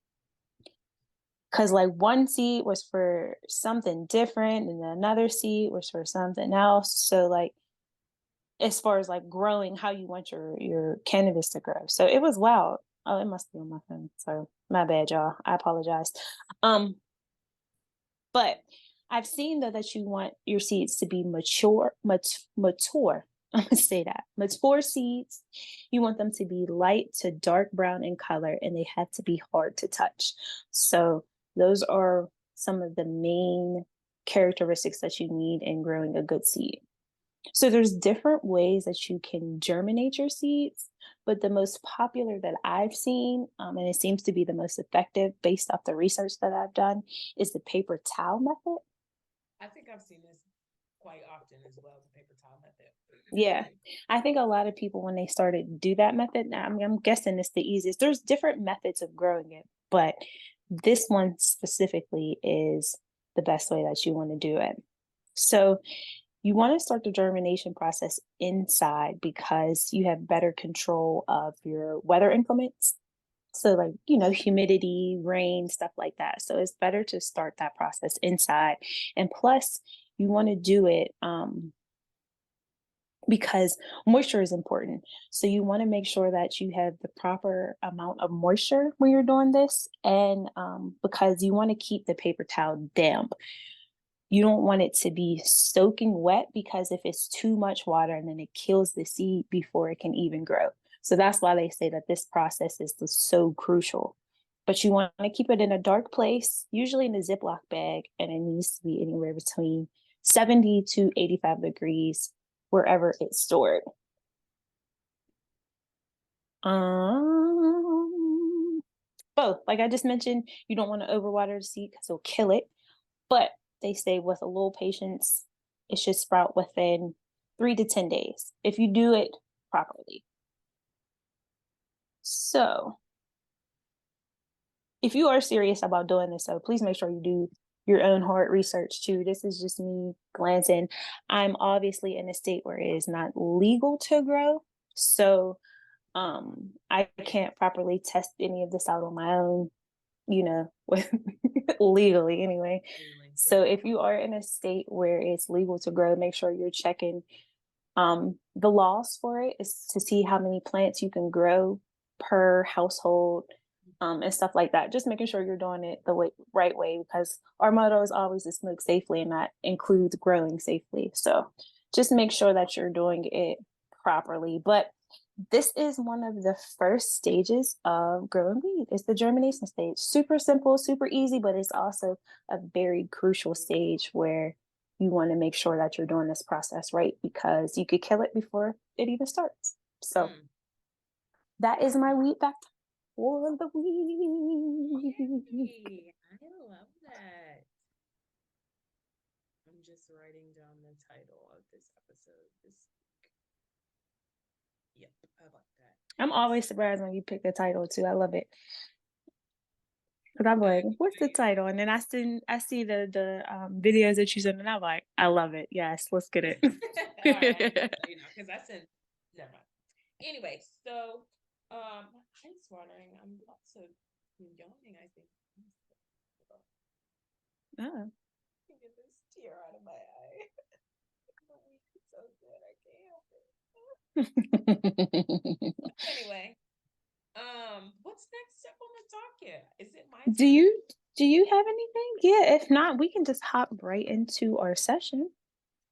Cause like one seed was for something different and another seed was for something else. So like as far as like growing how you want your cannabis to grow. So it was wild. Oh, it must be on my phone. So my bad, y'all. I apologize. Um, but I've seen though that you want your seeds to be mature. I'm gonna say that. Mature seeds, you want them to be light to dark brown in color and they have to be hard to touch. So those are some of the main characteristics that you need in growing a good seed. So there's different ways that you can germinate your seeds, but the most popular that I've seen, and it seems to be the most effective based off the research that I've done, is the paper towel method. I think I've seen this quite often as well, the paper towel method. Yeah, I think a lot of people when they started to do that method, now I'm guessing it's the easiest. There's different methods of growing it, but this one specifically is the best way that you want to do it. So you want to start the germination process inside because you have better control of your weather increments. So, like, humidity, rain, stuff like that. So, it's better to start that process inside. And plus, you want to do it because moisture is important. So, you want to make sure that you have the proper amount of moisture when you're doing this. And because you want to keep the paper towel damp. You don't want it to be soaking wet because if it's too much water and then it kills the seed before it can even grow. So that's why they say that this process is so crucial. But you want to keep it in a dark place, usually in a Ziploc bag, and it needs to be anywhere between 70 to 85 degrees wherever it's stored. Um, like I just mentioned, you don't want to overwater the seed because it'll kill it. But they say with a little patience, it should sprout within 3 to 10 days if you do it properly. So, if you are serious about doing this, so please make sure you do your own hard research too. This is just me glancing. I'm obviously in a state where it is not legal to grow. So, I can't properly test any of this out on my own. you know, with legally anyway. Really, So right. if you are in a state where it's legal to grow, make sure you're checking the laws for it is to see how many plants you can grow per household, and stuff like that. Just making sure you're doing it the right way, because our motto is always to smoke safely, and that includes growing safely. So just make sure that you're doing it properly. But this is one of the first stages of growing weed. It's the germination stage. Super simple, super easy, but it's also a very crucial stage where you want to make sure that you're doing this process right, because you could kill it before it even starts. So Mm. that is my weed fact for the week. Yay. I love that. I'm just writing down the title of this episode this week. Yep, I like that. I'm always surprised when you pick the title too. I love it. Cause I'm like, what's the title? And then I see the videos that you send, and I'm like, I love it. Yes, let's get it. All right, I'm gonna tell you now because I sent. Never mind. Anyway, so ice watering. I'm also yawning. I think. Oh. I get this tear out of my eye. The week is so good. I can't help it. Anyway, what's next up on the docket? Is it my do turn? you do you have anything? Yeah, if not, we can just hop right into our session.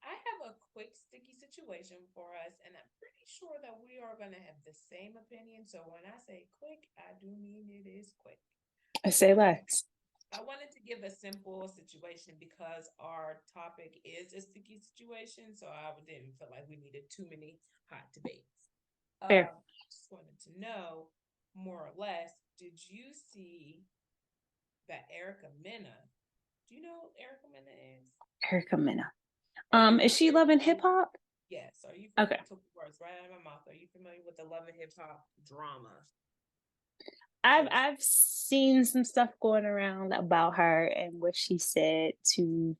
I have a quick sticky situation for us, and I'm pretty sure that we are going to have the same opinion. So when I say quick, I do mean it is quick. I say So less. I wanted to give a simple situation because our topic is a sticky situation. So I didn't feel like we needed too many hot debates. Fair. I just wanted to know more or less, did you see that Erica Mena? Do you know who Erica Mena is? Erica Mena. Are you Is she familiar with loving the hip hop? Yes, are you Okay. took the words right out of my mouth? Are you familiar with the Love and Hip Hop drama? I've seen some stuff going around about her and what she said to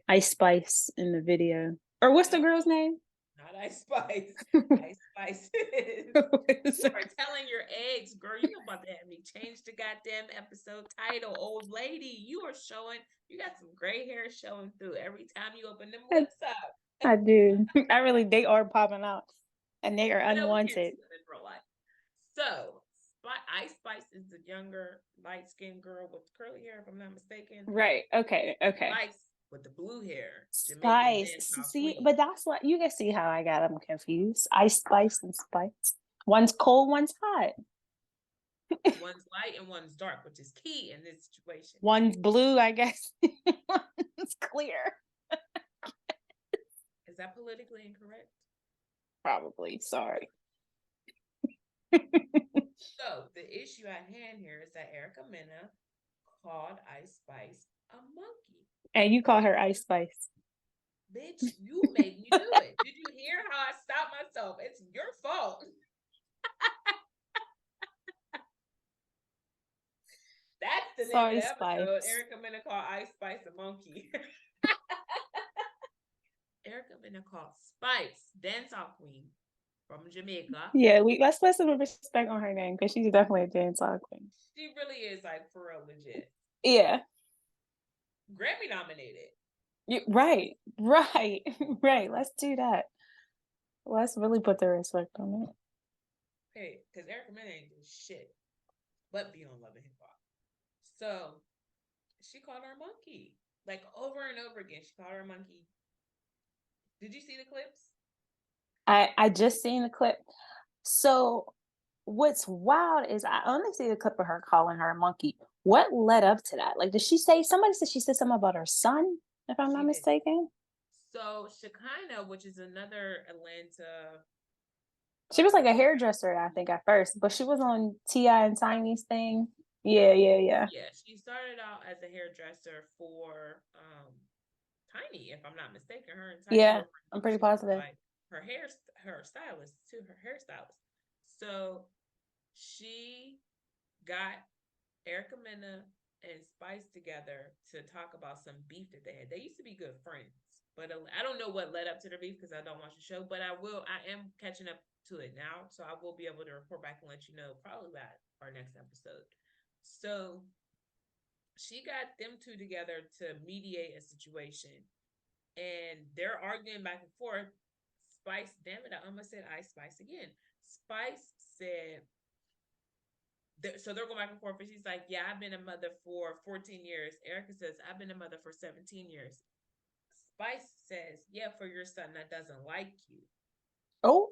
Ice Spice in the video. Or what's the No, girl's name? not Ice Spice. Ice Spice is. You are telling your eggs, girl. You about to have me change the goddamn episode title, old lady. You are showing. You got some gray hair showing through every time you open them I, lips up. I do. I really, they are popping out, and they are But no, we can't unwanted. see them in real life. So, Ice Spice is the younger, light skinned girl with curly hair, if I'm not mistaken. Right. Okay. Okay. Spice with the blue hair, Jamaican Spice. dancehall See, queen. but that's what you can see how I got them confused. Ice Spice and Spice. One's cold, one's hot. One's light and one's dark, which is key in this situation. One's blue, I guess. One's clear. Is that politically incorrect? Probably. Sorry. So the issue at hand here is that Erica Mena called Ice Spice a monkey. And you call her Ice Spice. Bitch, you made me do it. Did you hear how I stopped myself? It's your fault. That's the name of Sorry, the episode. Spice. Erica Mena called Ice Spice a monkey. Erica Mena called Spice, dancehall queen from Jamaica. Yeah, let's put some respect on her name, because she's definitely a dancehall queen. She really is like for real legit. Yeah. Grammy nominated. Right. Right. Right. Let's do that. Let's really put the respect on it. Hey, because Erica Mena ain't doing shit but be on Love and Hip Hop. So she called her a monkey. Like over and over again. She called her a monkey. Did you see the clips? I just seen the clip. So what's wild is I only see the clip of her calling her a monkey. What led up to that? Like, did she say, somebody said she said something about her son, if I'm not She did. mistaken? So Shekinah, which is another Atlanta. She was like a hairdresser, I think, at first, but she was on T.I. and Tiny's thing. Yeah, yeah, yeah. Yeah, she started out as a hairdresser for Tiny, if I'm not mistaken. Her and Tiny Yeah, were I'm friends. pretty She was positive. like her stylist too, her hairstylist. So she got Erica Mena and Spice together to talk about some beef that they had. They used to be good friends, but I don't know what led up to their beef because I don't watch the show. But I will. I am catching up to it now, so I will be able to report back and let you know probably about our next episode. So she got them two together to mediate a situation, and they're arguing back and forth. Spice, damn it, I almost said Ice Spice again. Spice said, so they're going back and forth, and she's like, "Yeah, I've been a mother for 14 years." Erica says, "I've been a mother for 17 years." Spice says, "Yeah, for your son that doesn't like you." Oh,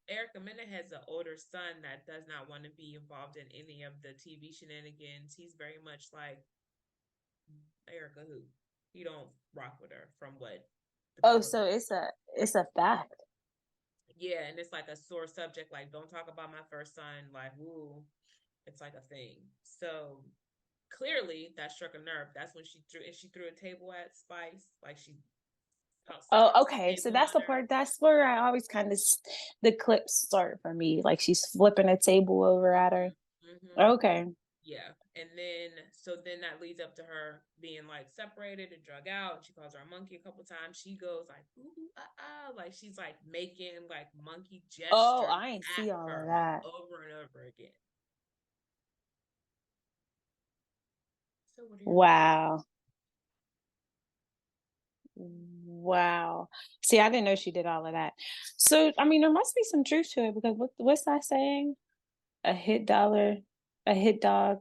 Erica Mena has an older son that does not want to be involved in any of the TV shenanigans. He's very much like, Erica, who he don't rock with her from what the oh, people. so it's a fact. Yeah, and it's like a sore subject. Like, don't talk about my first son. Like, ooh, it's like a thing. So clearly, that struck a nerve. That's when she threw a table at Spice. Like she Oh, tossed the okay. So table that's on the her. part. That's where I always kind of the clips start for me. Like she's flipping a table over at her. Mm-hmm. Okay. Yeah. And then that leads up to her being like separated and drug out. She calls her a monkey a couple times. She goes like, ooh, like she's like making like monkey Oh, gestures I ain't at see all of her that. over and over again. So, what are your thoughts? Wow. Wow. See, I didn't know she did all of that. So, I mean, there must be some truth to it because what's that saying? A hit dollar, a hit dog.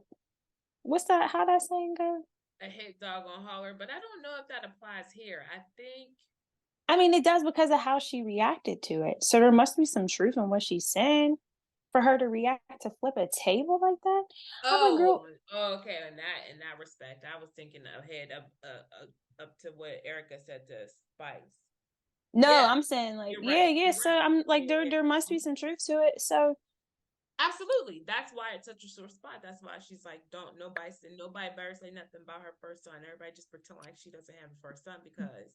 What's that? How that saying go? A hit dog on holler, but I don't know if that applies here. I think, I mean, it does because of how she reacted to it. So there must be some truth in what she's saying for her to react to flip a table like that. I'm like, girl, okay. In that respect, I was thinking ahead of up to what Erica said to Spice. no, Yeah, I'm saying like, you're yeah, right. yeah. You're So right. I'm like, Yeah, there must be yeah. some truth to it. So Absolutely. That's why it's such a sore spot. That's why she's like, don't nobody better say nothing about her first son. Everybody just pretend like she doesn't have a first son because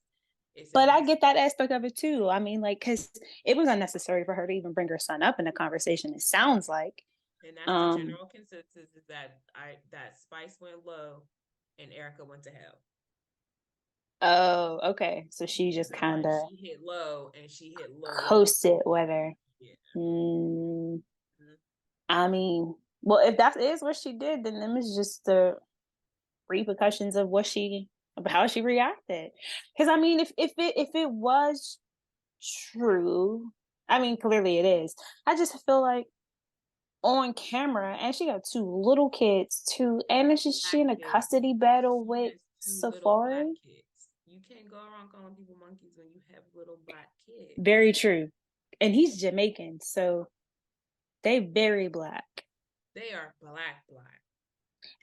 it's a but I mess. get that aspect of it too. I mean, like, because it was unnecessary for her to even bring her son up in the conversation. It sounds like. And that's the Um. general consensus is that Spice went low and Erica went to hell. Oh, okay. So she Yeah, just they're kind like of she hit low and she hit low with her. coasted with her. Yeah. Mm, Mhm. I mean, well, if that is what she did, then them is just the repercussions of how she reacted. Because I mean, if it was true, I mean, clearly it is. I just feel like on camera, and she got two little kids too, and it's just she Black in a kids. custody battle She with has two little black Safari. kids. You can't go around calling people monkeys when you have little black kids. Very true, and he's Jamaican, so they very black. They are black.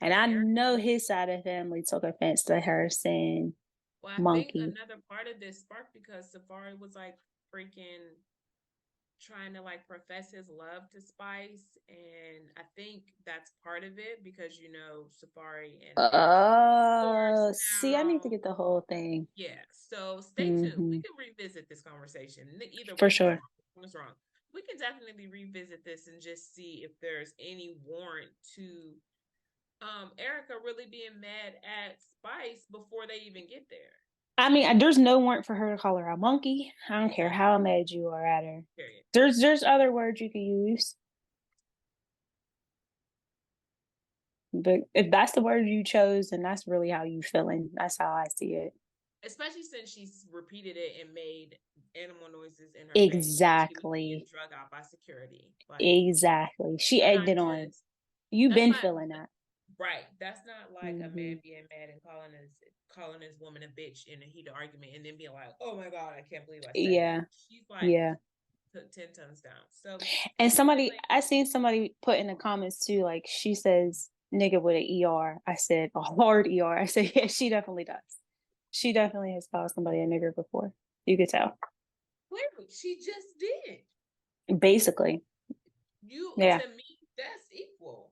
And And I Erica, know his side of the family took offense to her saying well, I think monkey. another part of this sparked because Safari was like freaking trying to like profess his love to Spice, and I think that's part of it because Safari and Erica divorced See, I need to now. get the whole thing. Yeah, so stay tuned. We Hmm. can revisit this conversation. Either For which one's sure. wrong, which one is wrong. We can definitely revisit this and just see if there's any warrant to Erica really being mad at Spice before they even get there. I mean, there's no warrant for her to call her a monkey. I don't care Exactly. how mad you are at her. Period. There's other words you could use, but if that's the word you chose, then that's really how you feeling. That's how I see it. Especially since she's repeated it and made animal noises in her face when she was being Exactly. drug out by security. Like, Exactly. She you're egged not it on. just You've that's been not feeling that. right. That's not like a Hmm. man being mad and calling his woman a bitch in a heated argument and then being like, "Oh my god, I can't believe I said that." Yeah. She's like Yeah. put 10 tons down. So And she's somebody, feeling I seen somebody put in the comments too, like she says nigga with an ER. I said a hard ER. I said, yeah, she definitely does. She definitely has called somebody a nigger before. You could tell. clearly she just did. Basically. You Yeah. to me, that's equal.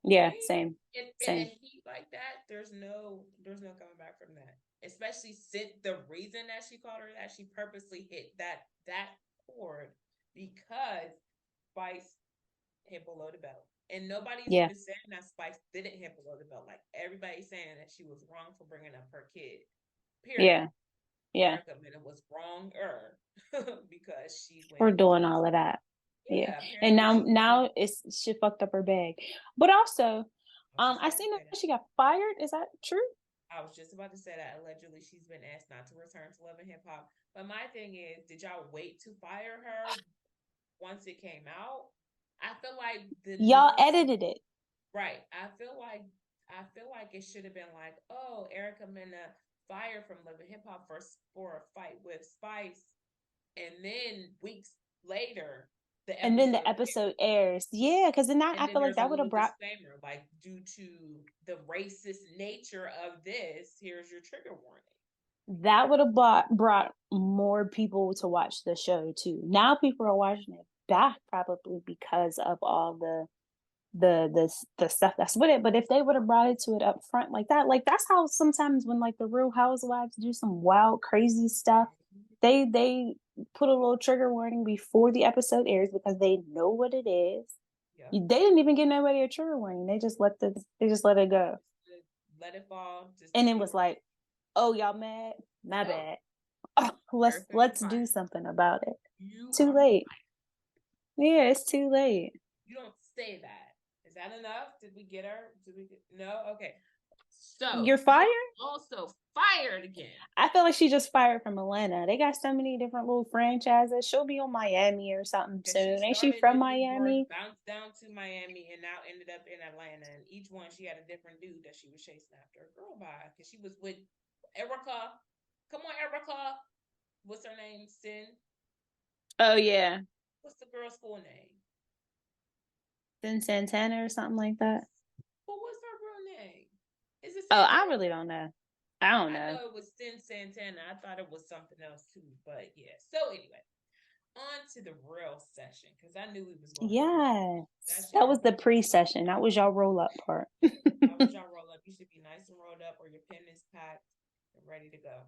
Yeah. We Same. in a Same. heat like that, there's no coming back from that. Especially since the reason that she called her that she purposely hit that chord because Spice hit below the belt. And nobody's Yeah. even saying that Spice didn't hit below the belt. Like everybody's saying that she was wrong for bringing up her kid. Period. Yeah. Yeah. Erica Mena was wronger because she For went doing against. all of that. Yeah. Yeah, And apparently now she went. now it's she fucked up her bag. But also, I seen that she got fired. Is that true? I was just about to say that allegedly she's been asked not to return to Love and Hip Hop. But my thing is, did y'all wait to fire her once it came out? I feel like the Y'all news, edited it. right? I feel like it should have been like, oh, Erica Mena fired from Love and Hip Hop for a fight with Spice, and then weeks later the And then the episode episode airs. Yeah, because then and I then feel like there's a that would have little brought disclaimer like, due to the racist nature of this, here's your trigger warning. brought more people to watch the show too. Now people are watching it back probably because of all the stuff that's with it. But if they would have brought it to it up front like that, like that's how sometimes when like the Real Housewives do some wild, crazy stuff, they put a little trigger warning before the episode airs because they know what it is. Yep. They didn't even give nobody a trigger warning. They just let it go. Let it fall. And it was like, oh, y'all mad? My Nope. bad. Oh, let's do something about it. Too late. Yeah, it's too late. You don't say that. Is that enough? Did we get her? No? Okay. So You're fired? Also fired again. I feel like she just fired from Atlanta. They got so many different little franchises. She'll be on Miami or something soon. Ain't she from Miami? Bounced down to Miami and now ended up in Atlanta. And each one she had a different dude that she was chasing after a girl by. Because she was with Erica. Come on, Erica. What's her name? Sin? Oh yeah. What's the girl's full name? Sin Santana or something like that. But what's her real name? Is it Oh, Santana? I really don't know. I don't know. I know it was Sin Santana. I thought it was something else too. But yeah. So anyway, on to the real session because I knew we was going. Yeah, that was the pre-session. That was y'all roll up part. That was y'all roll up. You should be nice and rolled up, or your pen is packed and ready to go.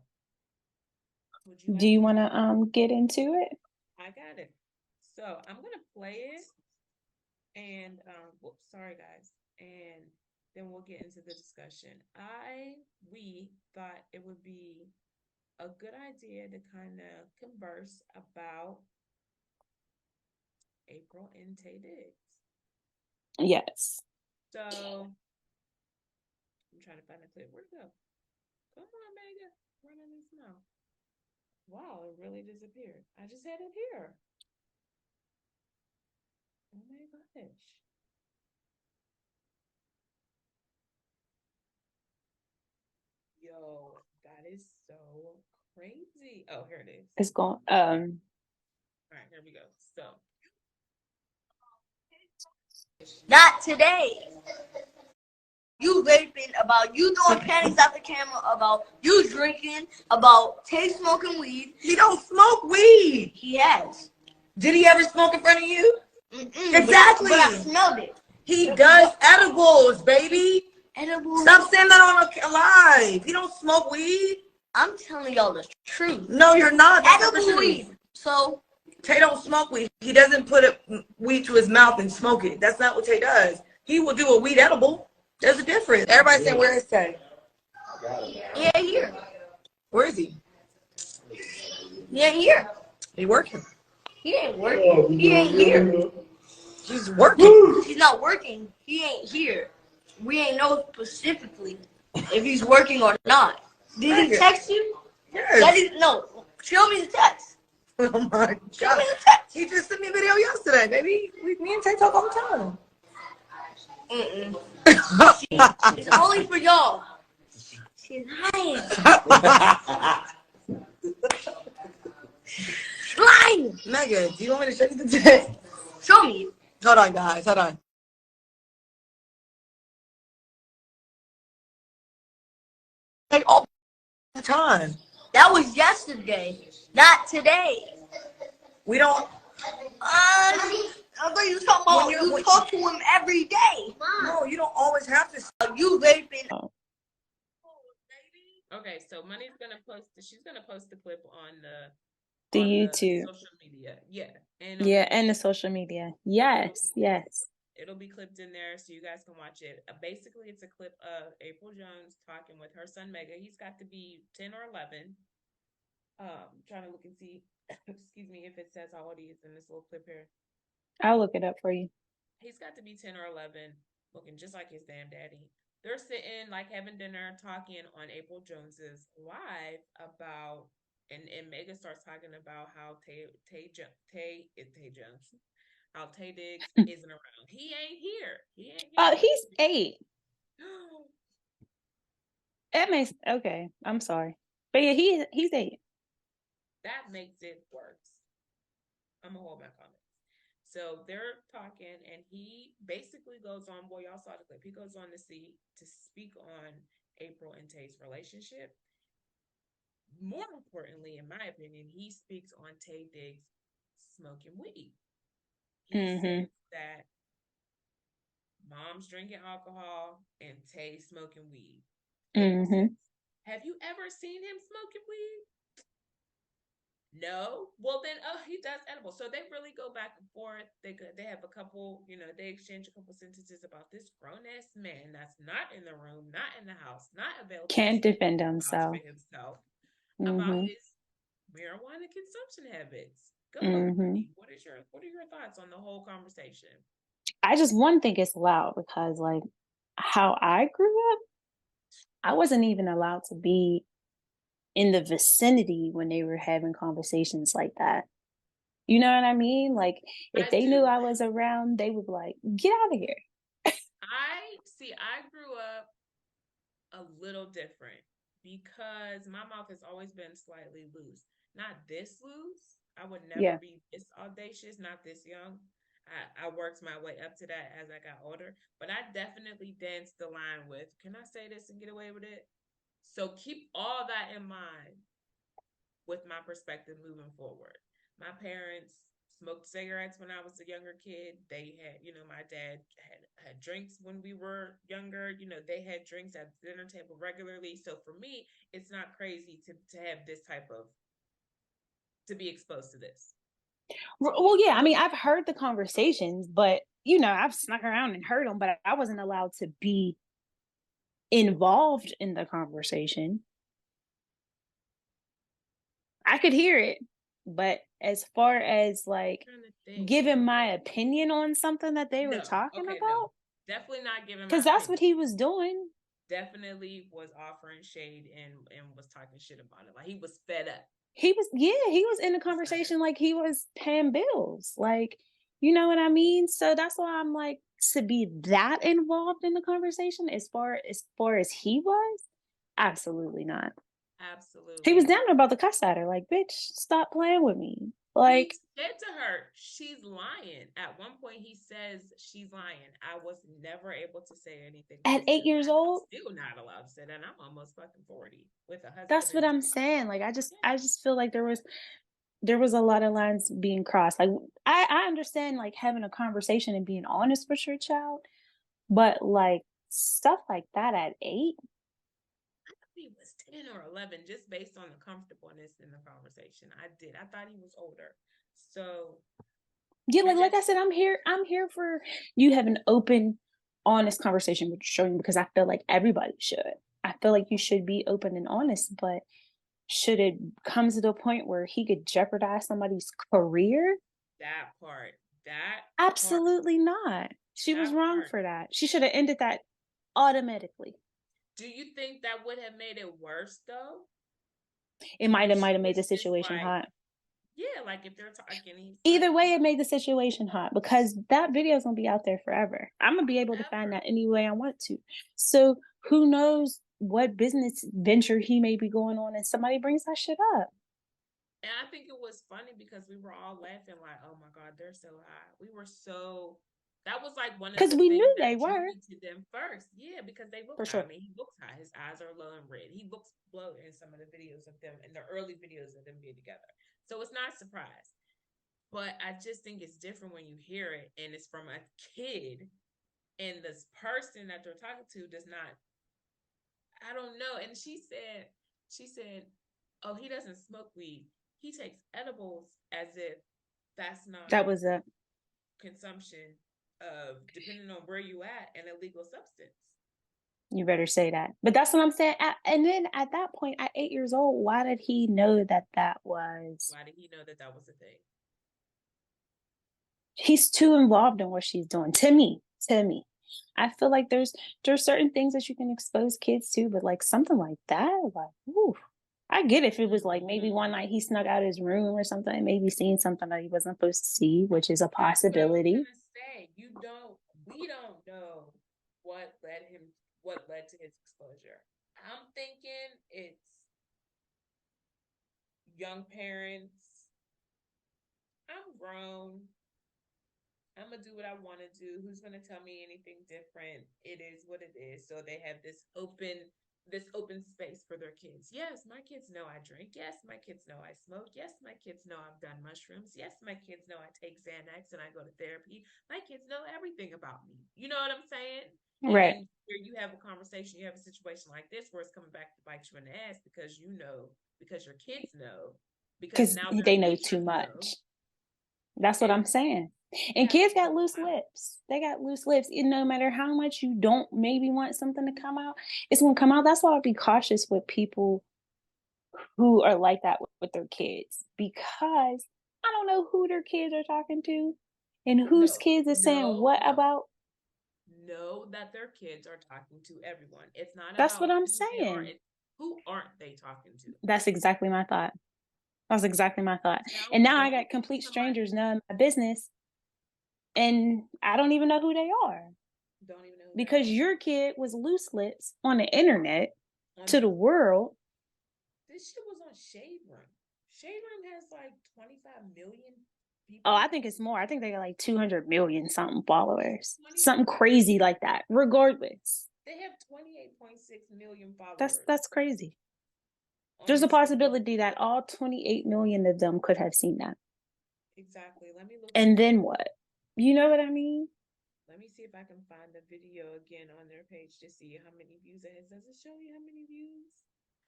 Do you want to get into it? I got it. So I'm gonna play it, and whoops, sorry guys, and then we'll get into the discussion. We thought it would be a good idea to kind of converse about April and Tay Diggs. Yes. So I'm trying to find a clip. Where'd it go? Come on, Mega. Running this mouth. Wow, it really disappeared. I just had it here. Oh my gosh. Yo, that is so crazy. Oh, here it is. It's going All right, here we go. So not today. You raping, about you throwing panties out the camera, about you drinking, about Tay smoking weed. He don't smoke weed. He has. Did he ever smoke in front of you? Exactly. But I smelled it. He does edibles, baby. Edibles. Stop saying that on live. He don't smoke weed. I'm telling y'all the truth. No, you're not. Edible weed. So Tay don't smoke weed. He doesn't put weed to his mouth and smoke it. That's not what Tay does. He will do a weed edible. There's a difference. Everybody saying, where is Tay? He ain't here. Where is he? He ain't here. He working. He ain't working. He ain't here. He's working. He's not working. He ain't here. We ain't know specifically if he's working or not. Did he text you? Yes. No. Show me the text. Oh my Show God. me the text. He just sent me a video yesterday, baby. Me and Tay talk all the time. It's only for y'all. She's lying. Lying. Mega, do you want me to show you the text? Show me. Hold on, guys. Hold on. Like all the time. That was yesterday, not today. We don't. I thought you was talking about you talk to him every day. No, you don't always have to. You raping. okay, so Money's gonna post. She's gonna post the clip on the YouTube, social media. Yeah, and the social media. Yes. It'll be clipped in there so you guys can watch it. Basically, it's a clip of April Jones talking with her son Mega. He's got to be 10 or 11. Trying to look and see, excuse me, if it says how old he is in this little clip here. I'll look it up for you. He's got to be 10 or 11. looking just like his damn daddy. They're sitting like having dinner, talking on April Jones's live about, and Megan starts talking about how Tay Jones, how Tay Diggs isn't around. He ain't here. He ain't here. He's 8. That makes okay. I'm sorry, but yeah, he's 8. That makes it worse. I'm gonna hold my comments. So they're talking, and he basically goes on. Well, y'all saw the clip. He goes on to speak on April and Tay's relationship. More importantly, in my opinion, he speaks on Tay Diggs smoking weed. He says that mom's drinking alcohol and Tay smoking weed. Have you ever seen him smoking weed? No. Well, then, he does edibles. So they really go back and forth. They have a couple, they exchange a couple sentences about this grown ass man that's not in the room, not in the house, not available. Can't defend himself. About his marijuana consumption habits. Go on. What are your thoughts on the whole conversation? I just think it's loud because, like, how I grew up, I wasn't even allowed to be in the vicinity when they were having conversations like that. You know what I mean? Like, if they knew I was around, they would be like, get out of here. I grew up a little different because my mouth has always been slightly loose. Not this loose. I would never be this audacious, not this young. I worked my way up to that as I got older, but I definitely danced the line with, can I say this and get away with it? So keep all that in mind with my perspective moving forward. My parents smoked cigarettes when I was a younger kid. They had, my dad had drinks when we were younger. They had drinks at the dinner table regularly. So for me, it's not crazy to have this type of, to be exposed to this. Well, yeah, I mean, I've heard the conversations, but, I've snuck around and heard them, but I wasn't allowed to be involved in the conversation. I could hear it, but as far as, like, giving my opinion on something that they were talking about, no. Definitely not giving my because that's what he was doing. Definitely was offering shade and was talking shit about it. Like, he was fed up. He was in the conversation like he was paying bills. Like, you know what I mean? So that's why I'm like, to be that involved in the conversation as far as he was, absolutely not. Absolutely. He was down there about to cuss at her, like, bitch, stop playing with me. Like, he said to her, she's lying. At one point, he says she's lying. I was never able to say anything. At 8 years old? I'm still not allowed to say that. And I'm almost fucking 40 with a husband. That's what I'm saying. Like, I just feel like there was a lot of lines being crossed. Like, I understand, like, having a conversation and being honest with your child, but, like, stuff like that at 8? He was 10 or 11, just based on the comfortableness in the conversation. I thought he was older. So yeah, like I said, I'm here for you have an open, honest conversation with your children, because I feel like everybody should. I feel like you should be open and honest, but should it come to the point where he could jeopardize somebody's career? Absolutely not. She was wrong for that. She should have ended that automatically. Do you think that would have made it worse, though? It might have made the situation hot. Yeah, like if they're talking. Either way, it made the situation hot, because that video is going to be out there forever. I'm going to be able to find that any way I want to. So who knows what business venture he may be going on, and somebody brings that shit up. And I think it was funny because we were all laughing like, oh my God, they're so high. We were so... That was like one of the things we knew they were to them first. Yeah, because they look high. I mean, he looks high. His eyes are low and red. He looks low in some of the videos of them, in the early videos of them being together. So it's not a surprise. But I just think it's different when you hear it and it's from a kid, and this person that they're talking to does not, I don't know. And she said, oh, he doesn't smoke weed. He takes edibles, as if that's not... That was a consumption of, depending on where you at, an illegal substance. You better say that. But that's what I'm saying. And then at that point, at 8 years old, why did he know that was... Why did he know that was a thing? He's too involved in what she's doing. To me. I feel like there's certain things that you can expose kids to, but like something like that, like, ooh, I get if it was like maybe one night he snuck out of his room or something, maybe seen something that he wasn't supposed to see, which is a That's what I was possibility. gonna say. We don't know what led to his exposure. I'm thinking it's young parents. I'm grown. I'm gonna do what I want to do. Who's gonna tell me anything different? It is what it is. So they have this open space for their kids. Yes, my kids know I drink. Yes, my kids know I smoke. Yes, my kids know I've done mushrooms. Yes, my kids know I take Xanax and I go to therapy. My kids know everything about me. You know what I'm saying? And Right. then here you have a conversation, you have a situation like this where it's coming back to bite you in the ass because because your kids know, because Because now they their know too leaders know. much. That's what I'm And saying. you And have to kids got call loose them out. lips. They got loose lips. And no matter how much you don't maybe want something to come out, it's gonna come out. That's why I'd be cautious with people who are like that with their kids, because I don't know who their kids are talking to and whose kids is saying what No. about. Know that their kids are talking to everyone. It's not That's what about I'm who they are, saying. it's who aren't they talking to. That's exactly my thought. That's exactly my thought. Tell And now I don't got tell complete somebody, strangers knowing my business and I don't even know who they are. don't even know who they Because are. your kid was loose lips on the internet On to the world. this shit was on Shade Room. Shade Room has like 25 million Oh, people. I think it's more. I think they got like 200 million something followers. 20 Something crazy like that. Regardless. They have 28.6 million That's followers crazy. on There's a Instagram. possibility that all 28 million of them could have seen that. Exactly. Let me look And up. then what? You know what I mean? Let me see if I can find the video again on their page to see how many views it has. Does it show you how many views?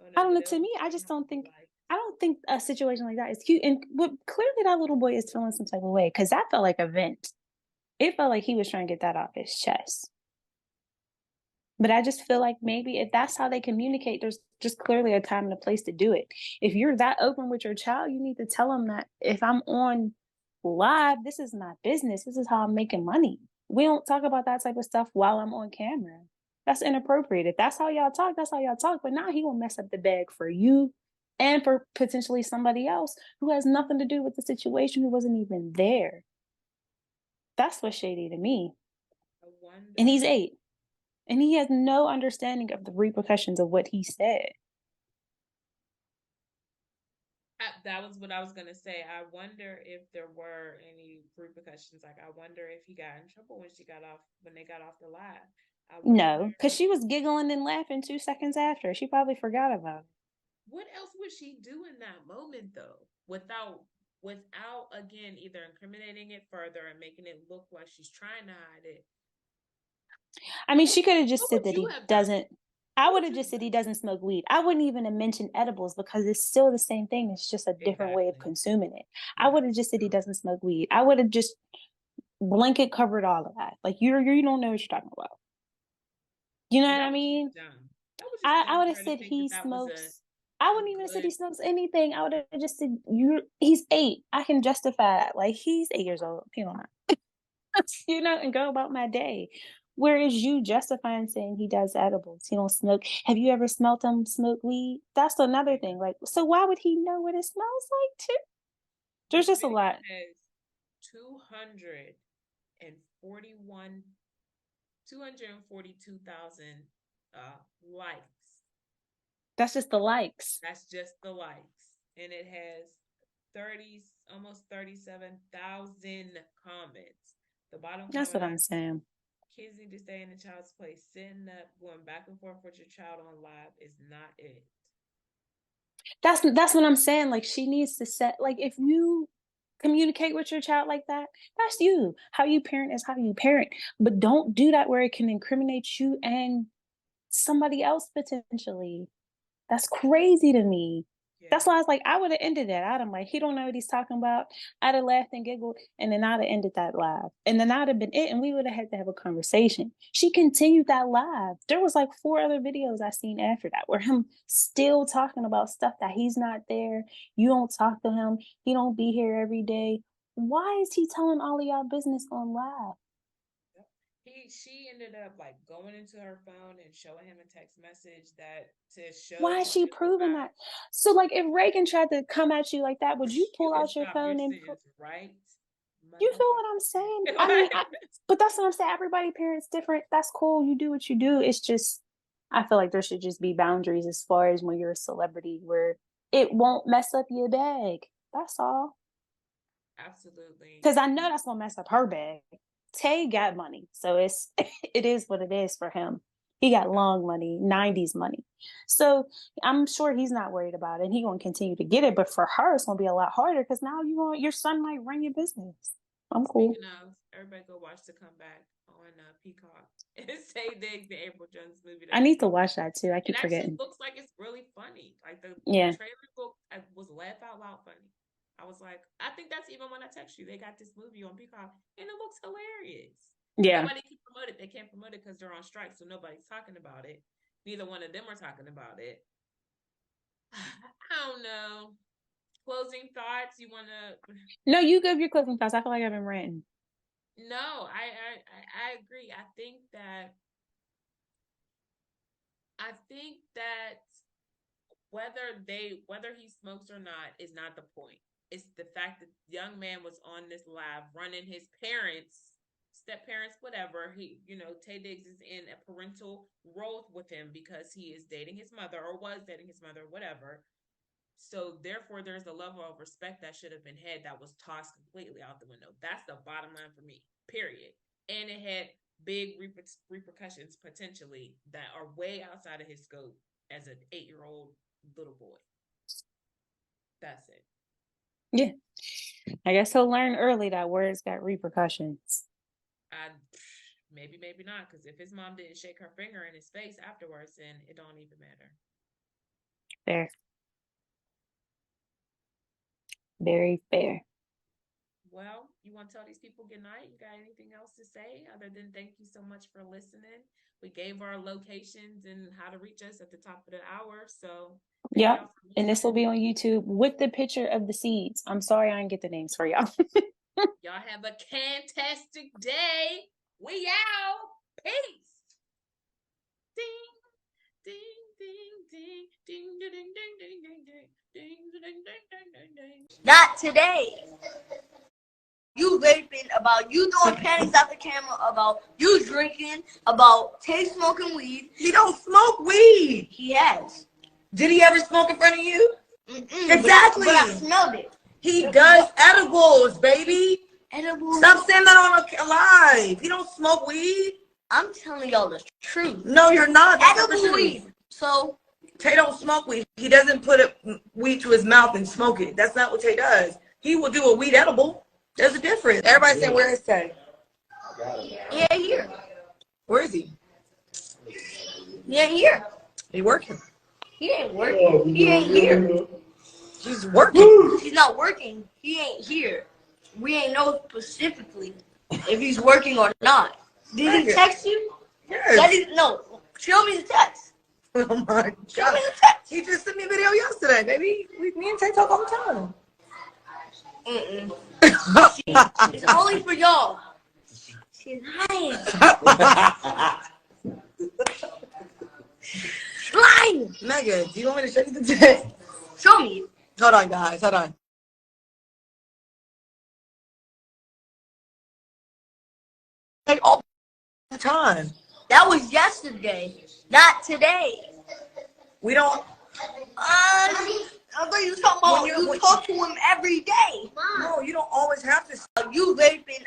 Oh I no, don't but know. it To only me, I shows you just how don't many think. likes. I don't think a situation like that is cute. And what clearly that little boy is feeling some type of way because that felt like a vent. It felt like he was trying to get that off his chest. But I just feel like maybe if that's how they communicate, there's just clearly a time and a place to do it. If you're that open with your child, you need to tell them that if I'm on live, this is my business. This is how I'm making money. We don't talk about that type of stuff while I'm on camera. That's inappropriate. If that's how y'all talk, that's how y'all talk. But now he will mess up the bag for you and for potentially somebody else who has nothing to do with the situation, who wasn't even there. That's what's shady to me. I wonder. And he's 8. And he has no understanding of the repercussions of what he said. That was what I was gonna say. I wonder if there were any repercussions. Like, I wonder if he got in trouble when they got off the live. I wonder. No, because she was giggling and laughing 2 seconds after. She probably forgot about it. What else would she do in that moment though, without again either incriminating it further and making it look like she's trying to hide it? I mean, she could have just What said would that you he have done? doesn't. I What would would have you just said do? he doesn't smoke weed. I wouldn't even have mentioned edibles because it's still the same thing. It's just a different way of Exactly. consuming it. I Yeah. would have just said he doesn't smoke weed. I would have just blanket covered all of that. Like you don't know what you're talking about. You know what I That was mean? just dumb. That was just I dumb would for have her to said think he that was smokes. I a wouldn't even have said he good. smokes anything. I would have just said he's 8. I can justify that. Like he's 8 years old. You know, and go about my day. Whereas you justifying saying he does edibles, he don't smoke. Have you ever smelt him smoke weed? That's another thing. Like, so why would he know what it smells like too? There's This just a video lot. has 241 242,000 likes. That's just the likes. That's just the likes. And it has 30, almost 37,000 comments. The bottom That's what comment I'm asks, saying. kids need to stay in the child's place. Sitting up, going back and forth with your child on live is not it. That's what I'm saying. Like she needs to set, like if you communicate with your child like that, that's you. How you parent is how you parent. But don't do that where it can incriminate you and somebody else potentially. That's crazy to me. Yeah. That's why I was like, I would have ended that. I'd have like, he don't know what he's talking about. I'd have laughed and giggled, and then I'd have ended that live. And then I'd have been it, and we would have had to have a conversation. She continued that live. There was like 4 other videos I seen after that where him still talking about stuff that he's not there. You don't talk to him. He don't be here every day. Why is he telling all of y'all business on live? she ended up like going into her phone and showing him a text message that to show Why is to she proving justify. that? So, like, if Reagan tried to come at you like that, would you You pull can out your stop your phone and sentence, right? you feel Motherfucker. what I'm saying? I mean, but that's what I'm saying. Everybody parents different. That's cool. You do what you do. It's just, I feel like there should just be boundaries as far as when you're a celebrity where it won't mess up your bag. That's all. Absolutely. Because I know that's gonna mess up her bag. Tay got money, so it's it is what it is for him. He got long money, 90s money. So I'm sure he's not worried about it. And he's gonna continue to get it. But for her, it's gonna be a lot harder because now your son might run your business. I'm cool. Speaking of, everybody go watch The Comeback on Peacock. It's Tay Diggs, the April Jones movie. I need to watch that too. I It keep actually forgetting. looks like it's really funny. Like the Yeah. trailer book was laugh out loud funny. I was like, I think that's even when I text you. They got this movie on Peacock, and it looks hilarious. Yeah. Nobody can promote it. They can't promote it because they're on strike, so nobody's talking about it. Neither one of them are talking about it. I don't know. Closing thoughts. You want to? No, you give your closing thoughts. I feel like I've been ranting. No, I agree. I think that whether he smokes or not is not the point. It's the fact that the young man was on this live running his parents, step parents, whatever. Tay Diggs is in a parental role with him because he is dating his mother or was dating his mother, whatever. So therefore, there's a level of respect that should have been had that was tossed completely out the window. That's the bottom line for me, period. And it had big repercussions potentially that are way outside of his scope as an 8-year-old little boy. That's it. Yeah. I guess he'll learn early that words got repercussions. Maybe not, because if his mom didn't shake her finger in his face afterwards, then it don't even matter. Fair. Very fair. Well, you want to tell these people good night? You got anything else to say other than thank you so much for listening? We gave our locations and how to reach us at the top of the hour. So yeah, and this will be on YouTube with the picture of the seeds. I'm sorry I didn't get the names for y'all. Y'all have a fantastic day. We out. Peace. Ding, ding, ding, ding, ding, ding, ding, ding, ding, ding, ding, ding, ding, ding, ding, ding. Not today. You raping, about you throwing panties out the camera, about you drinking, about Tay smoking weed. He don't smoke weed. He has. Did he ever smoke in front of you? Exactly. But I smelled it. He does edibles, baby. Edibles. Stop saying that on live. He don't smoke weed. I'm telling y'all the truth. No, you're not. Edible weed. So Tay don't smoke weed. He doesn't put weed to his mouth and smoke it. That's not what Tay does. He will do a weed edible. There's a difference. Everybody saying, where is Tay? he ain't here. Where is he? He ain't here. He working. He ain't working. He ain't here. He's working. He's not working. He ain't here. We ain't know specifically if he's working or not. Did he text you? Yes. No. Show me the text. Oh my Show me God. the text. He just sent me a video yesterday, baby. Me and Tay talk all the time. It's only for y'all. She's lying. Lying. Mega, do you want me to show you the text? Show me. Hold on, guys. Hold on. Like all the time. That was yesterday, not today. We don't. I thought you were talking about you talk to him every day. No, you don't always have to. You raping,